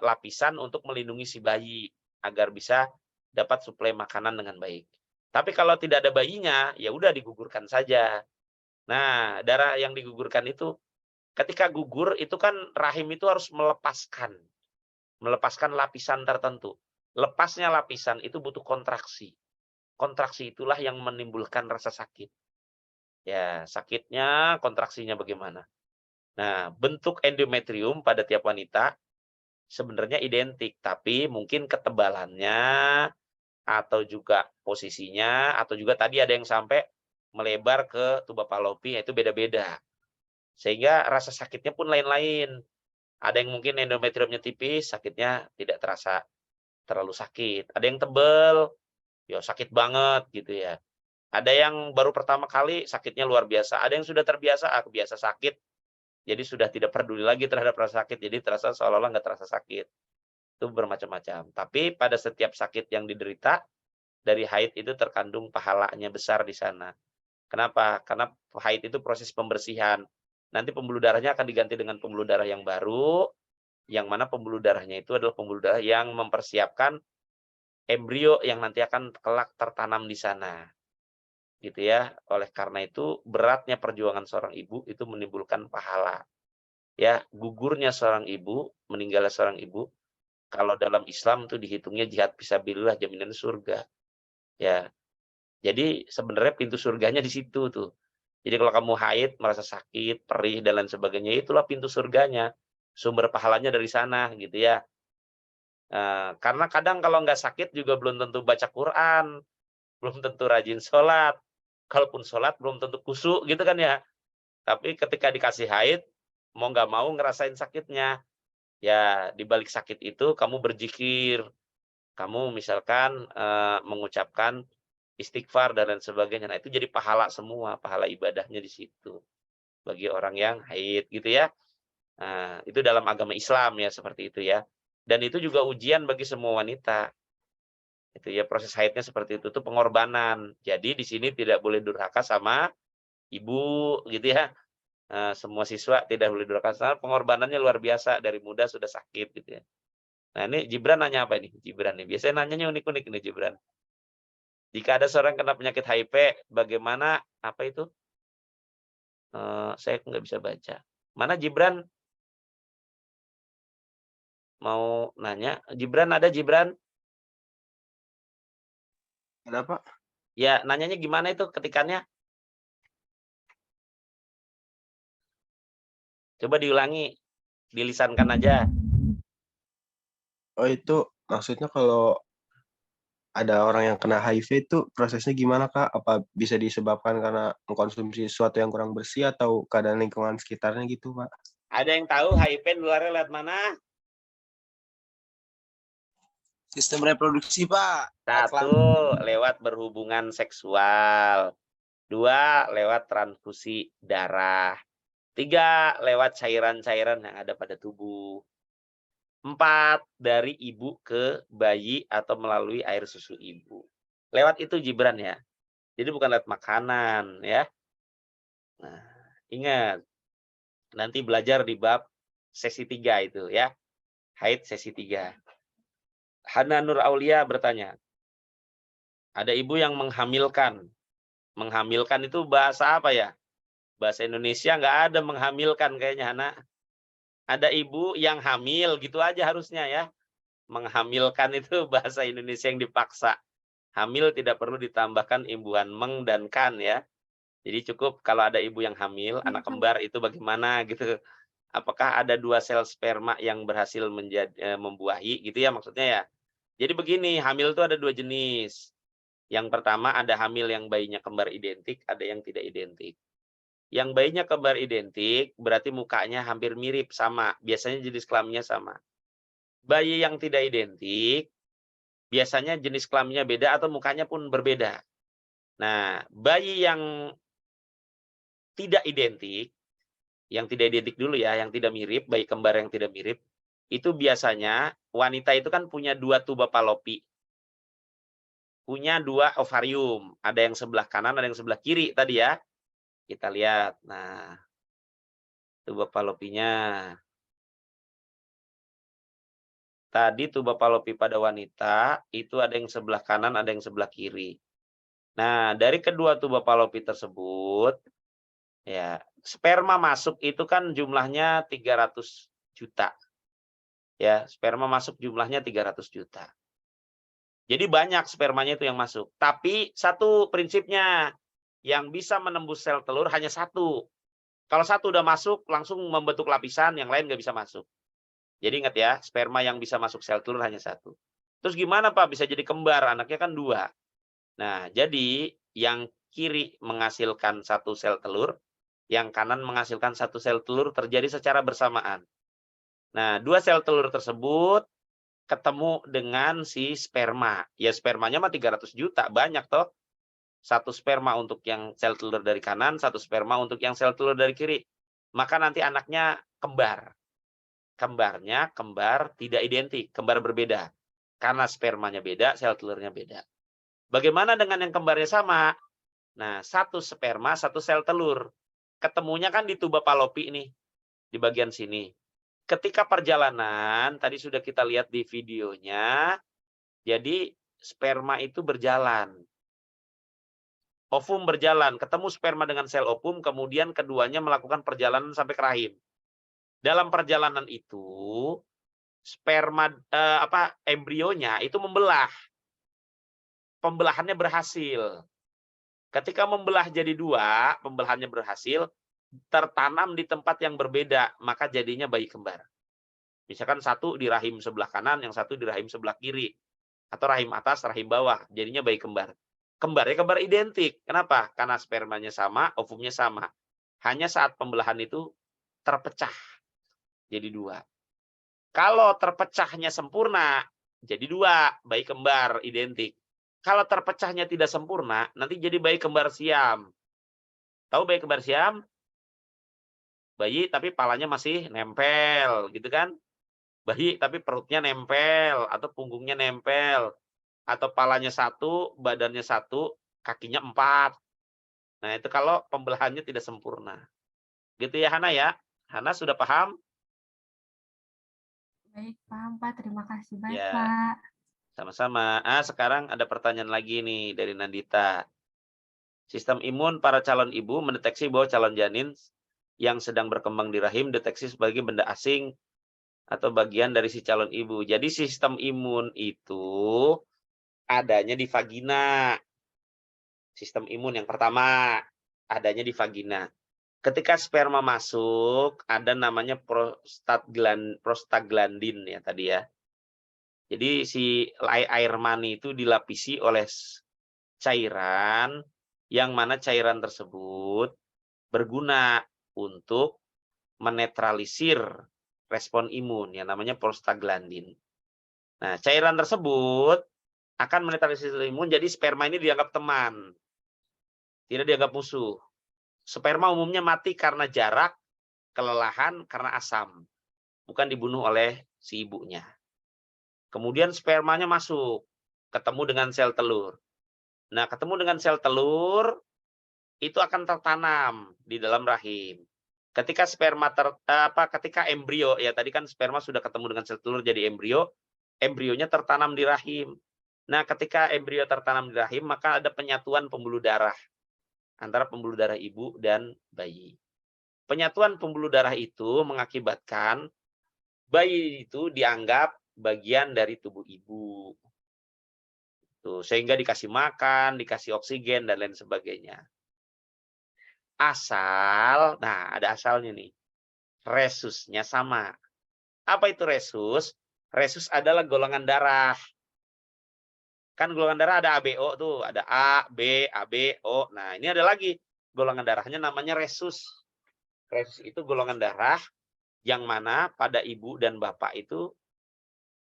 lapisan untuk melindungi si bayi agar bisa dapat suplai makanan dengan baik. Tapi kalau tidak ada bayinya, ya udah digugurkan saja. Nah, darah yang digugurkan itu ketika gugur itu kan rahim itu harus melepaskan lapisan tertentu. Lepasnya lapisan itu butuh kontraksi. Kontraksi itulah yang menimbulkan rasa sakit. Ya, sakitnya, kontraksinya bagaimana? Nah, bentuk endometrium pada tiap wanita sebenarnya identik, tapi mungkin ketebalannya atau juga posisinya atau juga tadi ada yang sampai melebar ke tuba Fallopi, itu beda-beda. Sehingga rasa sakitnya pun lain-lain. Ada yang mungkin endometriumnya tipis, sakitnya tidak terasa terlalu sakit. Ada yang tebel, ya sakit banget gitu ya. Ada yang baru pertama kali sakitnya luar biasa. Ada yang sudah terbiasa, biasa sakit. Jadi sudah tidak peduli lagi terhadap rasa sakit. Jadi terasa seolah-olah nggak terasa sakit. Itu bermacam-macam. Tapi pada setiap sakit yang diderita, dari haid itu terkandung pahalanya besar di sana. Kenapa? Karena haid itu proses pembersihan. Nanti pembuluh darahnya akan diganti dengan pembuluh darah yang baru, yang mana pembuluh darahnya itu adalah pembuluh darah yang mempersiapkan embrio yang nanti akan kelak tertanam di sana. Gitu ya. Oleh karena itu beratnya perjuangan seorang ibu itu menimbulkan pahala. Ya, gugurnya seorang ibu, meninggalnya seorang ibu, kalau dalam Islam itu dihitungnya jihad fisabilillah, jaminan surga. Ya. Jadi sebenarnya pintu surganya di situ tuh. Jadi kalau kamu haid, merasa sakit, perih dan lain sebagainya, itulah pintu surganya. Sumber pahalanya dari sana gitu ya. Karena kadang kalau nggak sakit juga belum tentu baca Quran, belum tentu rajin sholat. Kalaupun sholat belum tentu khusyuk gitu kan ya. Tapi ketika dikasih haid, mau nggak mau ngerasain sakitnya. Ya di balik sakit itu kamu berzikir, kamu misalkan mengucapkan istighfar dan lain sebagainya. Nah itu jadi pahala semua, pahala ibadahnya di situ bagi orang yang haid gitu ya. Nah, itu dalam agama Islam ya seperti itu ya. Dan itu juga ujian bagi semua wanita. Itu ya proses haidnya seperti itu tuh pengorbanan. Jadi di sini tidak boleh durhaka sama ibu gitu ya. Nah, semua siswa tidak boleh durhaka sama pengorbanannya luar biasa dari muda sudah sakit gitu ya. Nah, ini Gibran nanya apa ini? Gibran nih. Biasanya nanyanya unik-unik ini Gibran. Jika ada seorang kena penyakit HIV, bagaimana apa itu? Saya nggak bisa baca. Mana Gibran? Mau nanya? Gibran ada Gibran? Ada Pak? Ya, nanyanya gimana itu ketikannya? Coba diulangi, dilisankan aja. Oh itu maksudnya kalau ada orang yang kena HIV itu prosesnya gimana Kak? Apa bisa disebabkan karena mengkonsumsi sesuatu yang kurang bersih atau keadaan lingkungan sekitarnya gitu Pak? Ada yang tahu HIV nularnya lewat mana? Sistem reproduksi, Pak. Satu, lewat berhubungan seksual. Dua, lewat transfusi darah. Tiga, lewat cairan-cairan yang ada pada tubuh. Empat, dari ibu ke bayi atau melalui air susu ibu. Lewat itu Gibran ya. Jadi bukan lewat makanan ya. Nah, ingat. Nanti belajar di bab sesi 3 itu ya. Haid sesi 3. Hana Nur Aulia bertanya. Ada ibu yang menghamilkan. Menghamilkan itu bahasa apa ya? Bahasa Indonesia nggak ada menghamilkan kayaknya, Hana. Ada ibu yang hamil, gitu aja harusnya ya. Menghamilkan itu bahasa Indonesia yang dipaksa. Hamil tidak perlu ditambahkan imbuhan meng dan kan ya. Jadi cukup kalau ada ibu yang hamil, anak kembar itu bagaimana gitu. Apakah ada 2 sel sperma yang berhasil membuahi gitu ya maksudnya ya. Jadi begini, hamil itu ada 2 jenis. Yang pertama ada hamil yang bayinya kembar identik, ada yang tidak identik. Yang bayinya kembar identik berarti mukanya hampir mirip, sama. Biasanya jenis kelaminnya sama. Bayi yang tidak identik, biasanya jenis kelaminnya beda atau mukanya pun berbeda. Nah, bayi yang tidak identik dulu ya, yang tidak mirip, bayi kembar yang tidak mirip, itu biasanya wanita itu kan punya 2 tuba Fallopi. Punya 2 ovarium. Ada yang sebelah kanan, ada yang sebelah kiri tadi ya. Kita lihat. Nah, tuba Fallopinya. Tadi tuba Fallopi pada wanita, itu ada yang sebelah kanan, ada yang sebelah kiri. Nah, dari kedua tuba Fallopi tersebut, ya, sperma masuk itu kan jumlahnya 300 juta. Ya, sperma masuk jumlahnya 300 juta. Jadi banyak spermanya itu yang masuk. Tapi satu prinsipnya, yang bisa menembus sel telur hanya satu. Kalau satu udah masuk, langsung membentuk lapisan, yang lain nggak bisa masuk. Jadi ingat ya, sperma yang bisa masuk sel telur hanya satu. Terus gimana Pak bisa jadi kembar? Anaknya kan 2. Nah, jadi yang kiri menghasilkan 1 sel telur, yang kanan menghasilkan 1 sel telur terjadi secara bersamaan. Nah, 2 sel telur tersebut ketemu dengan si sperma. Ya spermanya mah 300 juta, banyak toh. 1 sperma untuk yang sel telur dari kanan, 1 sperma untuk yang sel telur dari kiri. Maka nanti anaknya kembar. Kembarnya kembar tidak identik, kembar berbeda. Karena spermanya beda, sel telurnya beda. Bagaimana dengan yang kembarnya sama? Nah, 1 sperma, 1 sel telur. Ketemunya kan di tuba Fallopi nih, di bagian sini. Ketika perjalanan, tadi sudah kita lihat di videonya, jadi sperma itu berjalan. Ovum berjalan, ketemu sperma dengan sel ovum, kemudian keduanya melakukan perjalanan sampai ke rahim. Dalam perjalanan itu, sperma embrionya itu membelah. Pembelahannya berhasil. Ketika membelah jadi 2, pembelahannya berhasil, tertanam di tempat yang berbeda, maka jadinya bayi kembar. Misalkan 1 di rahim sebelah kanan, yang 1 di rahim sebelah kiri. Atau rahim atas, rahim bawah, jadinya bayi kembar. Kembarnya kembar identik. Kenapa? Karena spermanya sama, ovumnya sama. Hanya saat pembelahan itu terpecah. Jadi 2. Kalau terpecahnya sempurna, jadi 2, bayi kembar identik. Kalau terpecahnya tidak sempurna, nanti jadi bayi kembar siam. Tahu bayi kembar siam? Bayi tapi palanya masih nempel, gitu kan? Bayi tapi perutnya nempel, atau punggungnya nempel. Atau palanya 1, badannya 1, kakinya 4. Nah, itu kalau pembelahannya tidak sempurna. Gitu ya, Hana ya? Hana sudah paham? Baik, paham Pak. Terima kasih banyak Ya. Pak. Sama-sama. Sekarang ada pertanyaan lagi nih dari Nandita. Sistem imun para calon ibu mendeteksi bahwa calon janin yang sedang berkembang di rahim deteksi sebagai benda asing atau bagian dari si calon ibu. Jadi sistem imun itu adanya di vagina. Sistem imun yang pertama adanya di vagina. Ketika sperma masuk, ada namanya prostaglandin ya tadi ya. Jadi si air mani itu dilapisi oleh cairan, yang mana cairan tersebut berguna untuk menetralisir respon imun yang namanya prostaglandin. Nah, cairan tersebut akan menetralisir imun, jadi sperma ini dianggap teman, tidak dianggap musuh. Sperma umumnya mati karena jarak, kelelahan, karena asam, bukan dibunuh oleh si ibunya. Kemudian spermanya masuk, ketemu dengan sel telur. Nah, ketemu dengan sel telur, itu akan tertanam di dalam rahim. Ketika sperma ketika embrio, ya tadi kan sperma sudah ketemu dengan sel telur jadi embrio, embrionya tertanam di rahim. Nah, ketika embrio tertanam di rahim, maka ada penyatuan pembuluh darah antara pembuluh darah ibu dan bayi. Penyatuan pembuluh darah itu mengakibatkan bayi itu dianggap bagian dari tubuh ibu. Tuh, sehingga dikasih makan, dikasih oksigen, dan lain sebagainya. Asal, nah ada asalnya nih, resusnya sama. Apa itu resus? Resus adalah golongan darah. Kan golongan darah ada ABO tuh, ada A, B, AB, O. Nah, ini ada lagi golongan darahnya namanya resus. Resus itu golongan darah yang mana pada ibu dan bapak itu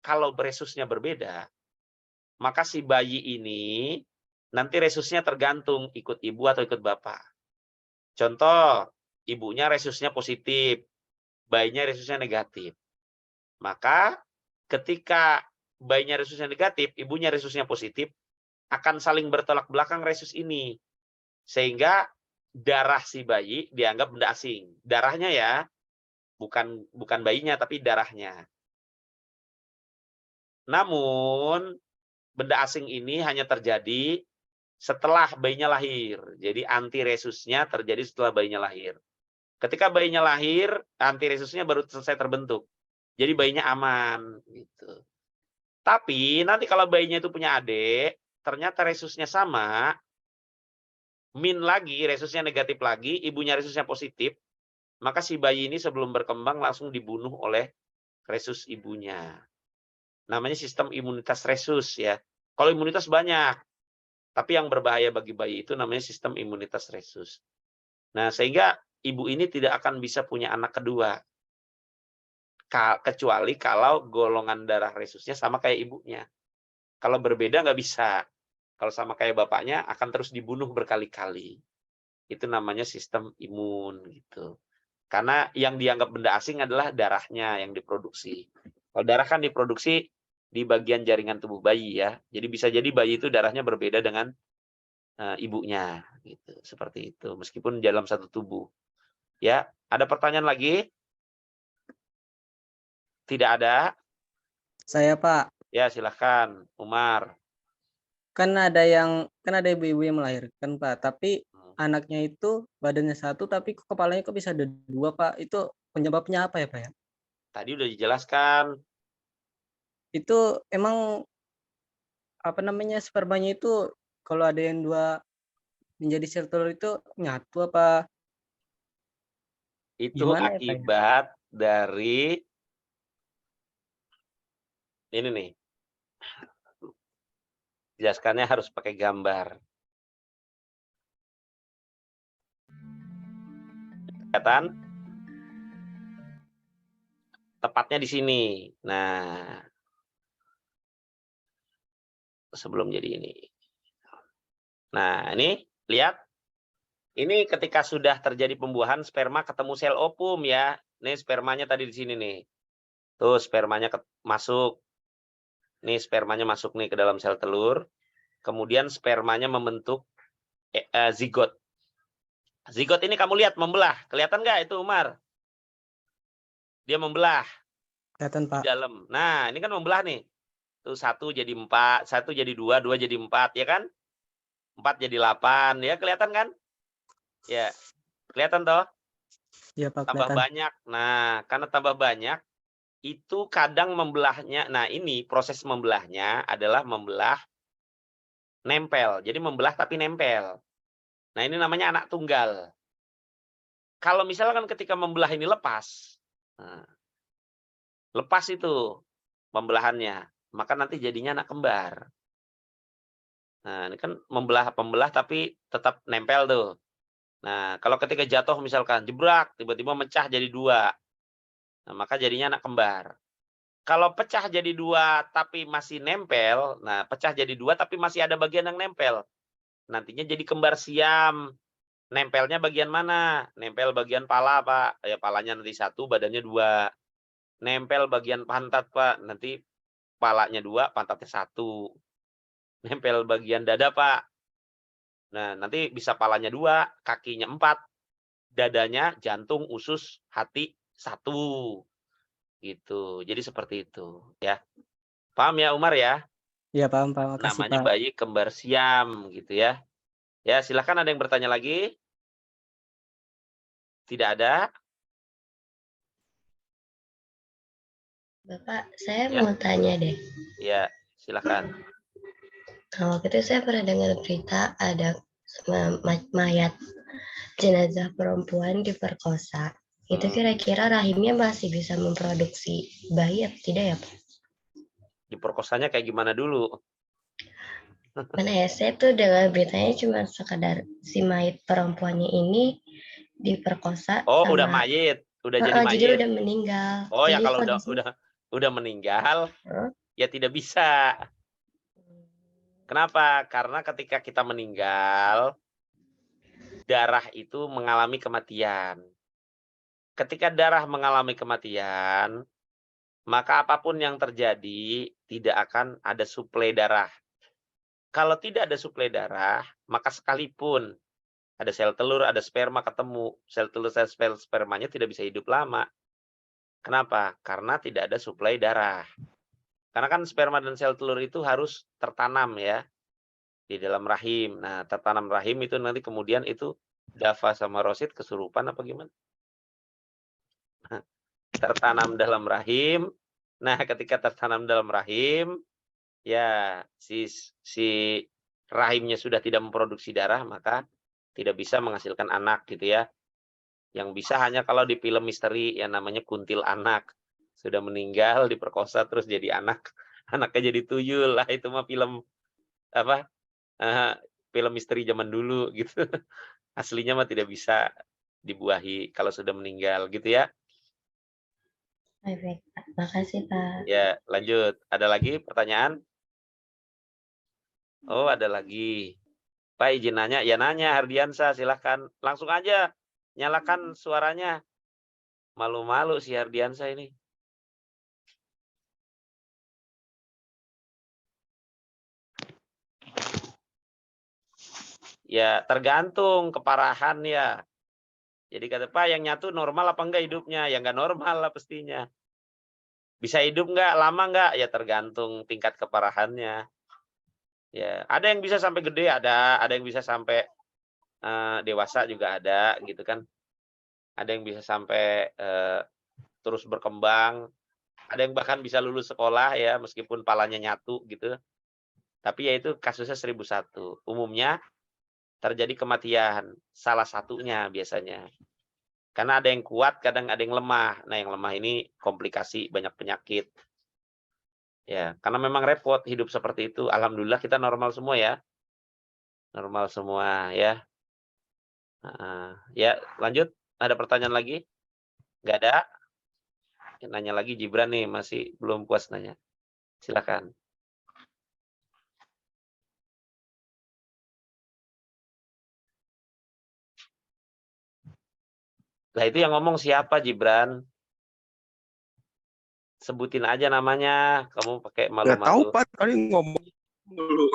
kalau resusnya berbeda, maka si bayi ini nanti resusnya tergantung ikut ibu atau ikut bapak. Contoh, ibunya resusnya positif, bayinya resusnya negatif. Maka ketika bayinya resusnya negatif, ibunya resusnya positif, akan saling bertolak belakang resus ini. Sehingga darah si bayi dianggap benda asing. Darahnya ya, bukan bayinya, tapi darahnya. Namun, benda asing ini hanya terjadi setelah bayinya lahir. Jadi antiresusnya terjadi setelah bayinya lahir. Ketika bayinya lahir, antiresusnya baru selesai terbentuk. Jadi bayinya aman. Gitu. Tapi nanti kalau bayinya itu punya adik, ternyata resusnya sama, min lagi, resusnya negatif lagi, ibunya resusnya positif, maka si bayi ini sebelum berkembang langsung dibunuh oleh resus ibunya. Namanya sistem imunitas resus ya. Kalau imunitas banyak, tapi yang berbahaya bagi bayi itu namanya sistem imunitas resus. Nah, sehingga ibu ini tidak akan bisa punya anak kedua. Kecuali kalau golongan darah resusnya sama kayak ibunya. Kalau berbeda nggak bisa. Kalau sama kayak bapaknya akan terus dibunuh berkali-kali. Itu namanya sistem imun gitu. Karena yang dianggap benda asing adalah darahnya yang diproduksi. Kalau darah kan diproduksi di bagian jaringan tubuh bayi ya. Jadi bisa jadi bayi itu darahnya berbeda dengan ibunya gitu. Seperti itu meskipun dalam satu tubuh. Ya, ada pertanyaan lagi? Tidak ada? Saya, Pak. Ya, silahkan Umar. Kan ada ibu-ibu yang melahirkan, Pak, tapi anaknya itu badannya satu tapi kepalanya kok bisa ada dua, Pak. Itu penyebabnya apa ya, Pak ya? Tadi udah dijelaskan. Itu emang apa namanya spermanya itu kalau ada yang dua menjadi sel telur itu nyatu apa? Itu Gimana ya, Pak ya? akibat dari ini nih. Jelaskannya harus pakai gambar. Kelihatan? Tepatnya di sini. Nah, sebelum jadi ini. Nah, ini lihat. Ini ketika sudah terjadi pembuahan sperma ketemu sel ovum ya. Ini spermanya tadi di sini nih. Tuh spermanya masuk. Nih spermanya masuk nih ke dalam sel telur. Kemudian spermanya membentuk zigot. Zigot ini kamu lihat membelah. Kelihatan nggak itu Umar? Dia membelah. Kelihatan, Pak. Di dalam. Nah, ini kan membelah nih. Tuh 1 jadi 4, 1 jadi 2, 2 jadi 4, ya kan? 4 jadi 8, ya kelihatan kan? Ya, kelihatan toh? Iya, Pak, Tambah kelihatan. banyak. Nah, karena tambah banyak, itu kadang membelahnya. Nah, ini proses membelahnya adalah membelah nempel. Jadi membelah tapi nempel. Nah, ini namanya anak tunggal. Kalau misalkan ketika membelah ini lepas, nah, lepas itu pembelahannya, maka nanti jadinya anak kembar. Nah, ini kan membelah tapi tetap nempel tuh. Nah, kalau ketika jatuh misalkan jebrak, tiba-tiba mecah jadi 2. Nah, maka jadinya anak kembar. Kalau pecah jadi 2 tapi masih nempel, nah pecah jadi 2 tapi masih ada bagian yang nempel. Nantinya jadi kembar siam. Nempelnya bagian mana? Nempel bagian pala, Pak. Ya palanya nanti 1, badannya 2. Nempel bagian pantat, Pak. Nanti palanya 2, pantatnya 1. Nempel bagian dada, Pak. Nah, nanti bisa palanya 2, kakinya 4. Dadanya, jantung, usus, hati 1. Gitu. Jadi seperti itu, ya. Paham ya, Umar ya? Iya, paham, Pak. Makasih, Namanya Pak. bayi kembar siam, gitu ya. Ya, silakan ada yang bertanya lagi? Tidak ada? Bapak, saya Ya. mau tanya deh. Ya, silakan. Waktu itu saya pernah dengar berita ada mayat jenazah perempuan diperkosa. Itu kira-kira rahimnya masih bisa memproduksi bayi atau tidak ya, Pak? Diperkosanya kayak gimana dulu? Mana ya, saya tuh dengar beritanya cuma sekadar si mayat perempuannya ini diperkosa Oh, sama udah mayit, udah jadi jadi mayit. udah meninggal. Oh ya, Jadi kalau kondisi udah meninggal, Huh? ya tidak bisa. Kenapa? Karena ketika kita meninggal, darah itu mengalami kematian. Ketika darah mengalami kematian, maka apapun yang terjadi tidak akan ada suplai darah. Kalau tidak ada suplai darah, maka sekalipun ada sel telur, ada sperma ketemu, sel telur, sel spermanya tidak bisa hidup lama. Kenapa? Karena tidak ada suplai darah. Karena kan sperma dan sel telur itu harus tertanam ya di dalam rahim. Nah, tertanam rahim itu nanti kemudian itu Dava sama Rosid kesurupan apa gimana? Tertanam dalam rahim. Nah, ketika tertanam dalam rahim, ya si rahimnya sudah tidak memproduksi darah, maka tidak bisa menghasilkan anak gitu ya. Yang bisa hanya kalau di film misteri yang namanya kuntil anak. Sudah meninggal, diperkosa terus jadi anak. Anaknya jadi tuyul. Lah itu mah film apa? Film misteri zaman dulu gitu. Aslinya mah tidak bisa dibuahi kalau sudah meninggal gitu ya. Baik, Pak. Makasih, Pak. Ya, lanjut. Ada lagi pertanyaan? Oh, ada lagi. Pak izin nanya, ya nanya Hardiansa, silahkan. Langsung aja, nyalakan suaranya. Malu-malu si Hardiansa ini. Ya, tergantung keparahan ya. Jadi kata Pak, yang nyatu normal apa enggak hidupnya? Ya enggak normal lah pastinya. Bisa hidup enggak? Lama enggak? Ya tergantung tingkat keparahannya. Ya, ada yang bisa sampai gede, ada yang bisa sampai dewasa juga ada gitu kan. Ada yang bisa sampai terus berkembang, ada yang bahkan bisa lulus sekolah ya meskipun palanya nyatu gitu. Tapi ya itu kasusnya 1001. Umumnya terjadi kematian salah satunya biasanya. Karena ada yang kuat, kadang ada yang lemah. Nah, yang lemah ini komplikasi, banyak penyakit. Ya, karena memang repot hidup seperti itu. Alhamdulillah kita normal semua ya. Normal semua ya. Ya, lanjut. Ada pertanyaan lagi? Nggak ada? Nanya lagi Gibran nih, masih belum puas nanya. Silakan. Nah, itu yang ngomong siapa, Gibran? Sebutin aja namanya. Kamu pakai Nggak tahu malu-malu. Pak, tadi ngomong dulu.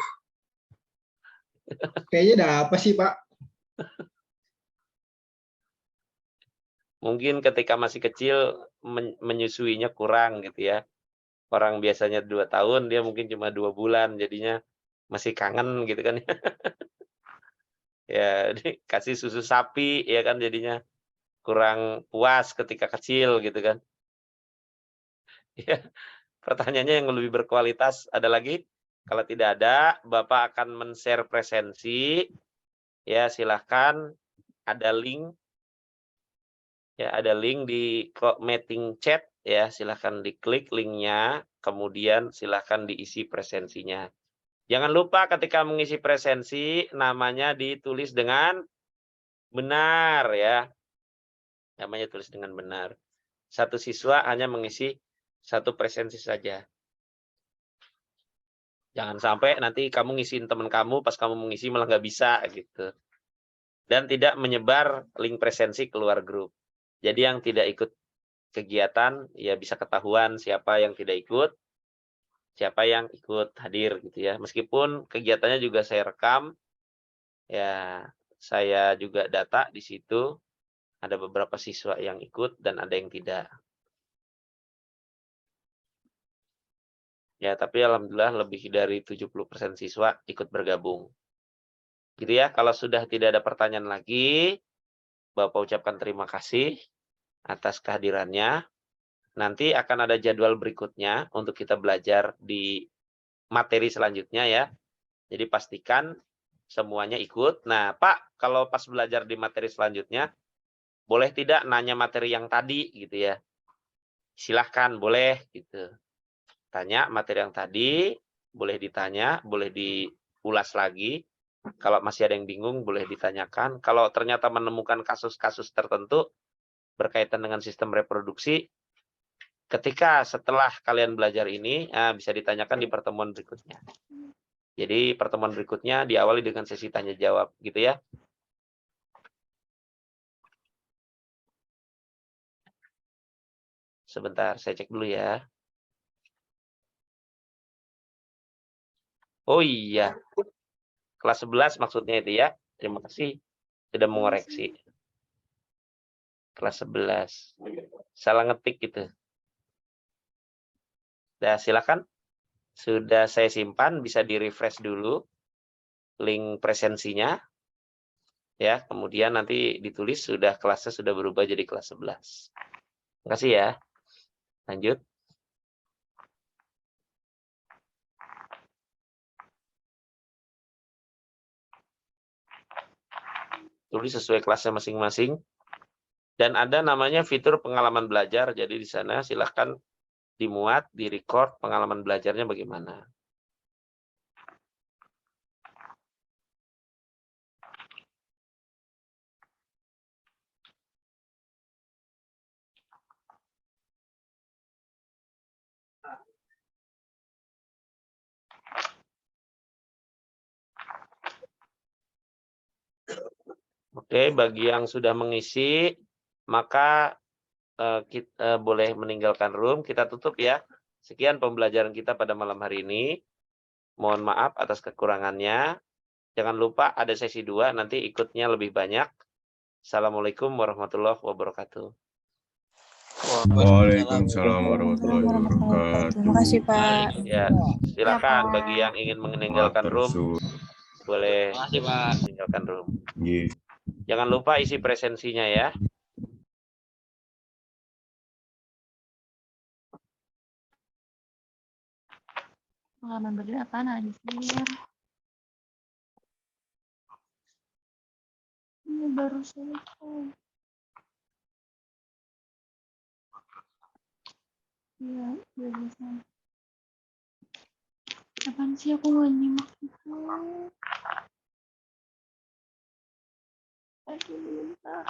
Kayaknya ada apa sih, Pak? Mungkin ketika masih kecil menyusuinya kurang gitu ya. Orang biasanya 2 tahun, dia mungkin cuma 2 bulan, jadinya masih kangen gitu kan. Ya, kasih susu sapi ya kan jadinya kurang puas ketika kecil gitu kan. Ya, pertanyaannya yang lebih berkualitas ada lagi? Kalau tidak ada, Bapak akan men-share presensi. Ya, silahkan ada link. Ya, ada link di meeting chat ya, silahkan diklik linknya, kemudian silahkan diisi presensinya. Jangan lupa ketika mengisi presensi namanya ditulis dengan Benar ya. Namanya tulis dengan benar. Satu siswa hanya mengisi satu presensi saja. Jangan sampai nanti kamu ngisiin teman kamu, pas kamu mengisi malah nggak bisa gitu. Dan tidak menyebar link presensi keluar grup. Jadi yang tidak ikut kegiatan ya bisa ketahuan siapa yang tidak ikut, siapa yang ikut hadir gitu ya. Meskipun kegiatannya juga saya rekam, ya saya juga data di situ. Ada beberapa siswa yang ikut dan ada yang tidak. Ya, tapi alhamdulillah lebih dari 70% siswa ikut bergabung. Gitu ya, kalau sudah tidak ada pertanyaan lagi, Bapak ucapkan terima kasih atas kehadirannya. Nanti akan ada jadwal berikutnya untuk kita belajar di materi selanjutnya ya. Jadi pastikan semuanya ikut. Nah, Pak, kalau pas belajar di materi selanjutnya, boleh tidak nanya materi yang tadi gitu ya. Silahkan, boleh gitu. Tanya materi yang tadi, boleh ditanya, boleh diulas lagi. Kalau masih ada yang bingung, boleh ditanyakan. Kalau ternyata menemukan kasus-kasus tertentu berkaitan dengan sistem reproduksi, ketika setelah kalian belajar ini, bisa ditanyakan di pertemuan berikutnya. Jadi pertemuan berikutnya diawali dengan sesi tanya jawab, gitu ya. Sebentar, saya cek dulu ya. Oh iya, kelas 11 maksudnya itu ya. Terima kasih sudah mengoreksi. Kelas 11. Salah ngetik gitu. Nah, silakan. Sudah saya simpan, bisa di-refresh dulu link presensinya. Ya, kemudian nanti ditulis sudah kelasnya sudah berubah jadi kelas 11. Terima kasih ya. Lanjut. Tulis sesuai kelasnya masing-masing. Dan ada namanya fitur pengalaman belajar. Jadi di sana silakan dimuat, di-record pengalaman belajarnya bagaimana. Oke, bagi yang sudah mengisi, maka kita boleh meninggalkan room. Kita tutup ya. Sekian pembelajaran kita pada malam hari ini. Mohon maaf atas kekurangannya. Jangan lupa ada sesi 2, nanti ikutnya lebih banyak. Assalamualaikum warahmatullahi wabarakatuh. Waalaikumsalam warahmatullahi wabarakatuh. Terima kasih, Pak. Ya, silakan Pak. bagi yang ingin meninggalkan room, boleh Terima kasih, Pak. meninggalkan room. Nggih. Jangan lupa isi presensinya ya. Pengalaman belajar apaan anjir? Ini baru selesai. Iya, udah selesai. Apaan sih aku nggak nyimak itu? Aduh, bentar.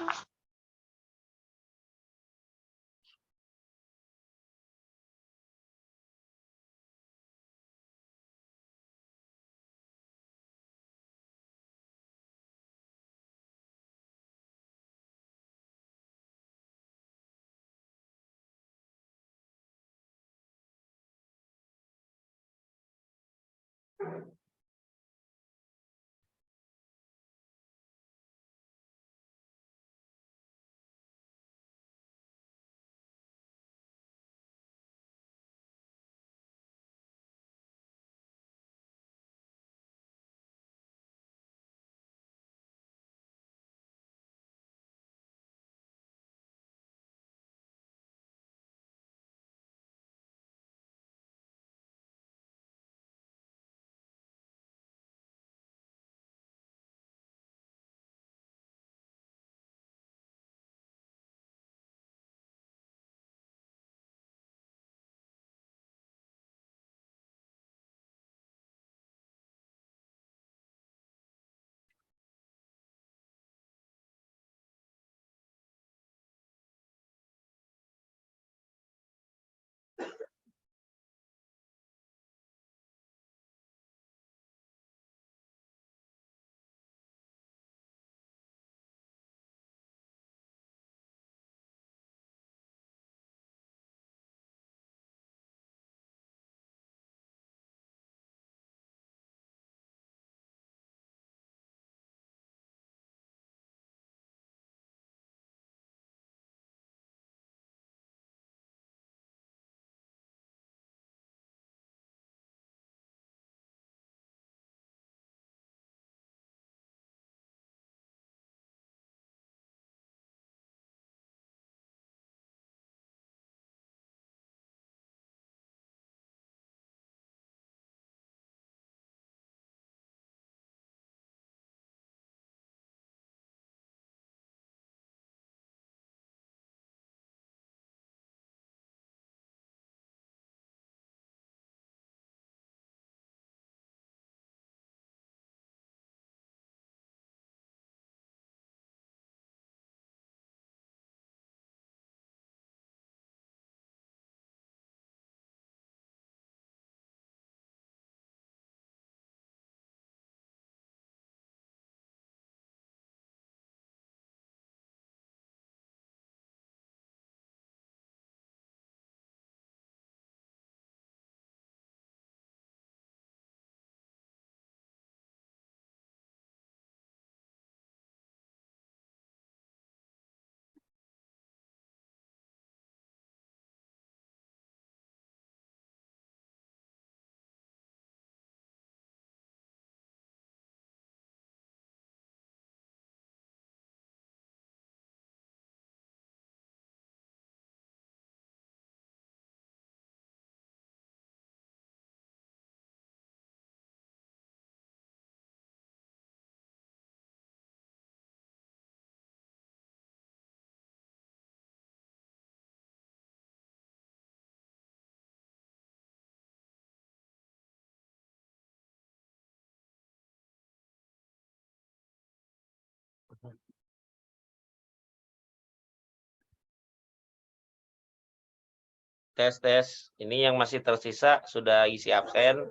Tes. Ini yang masih tersisa sudah isi absen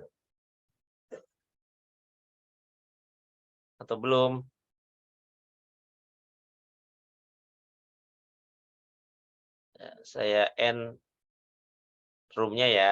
atau belum? Saya end roomnya ya.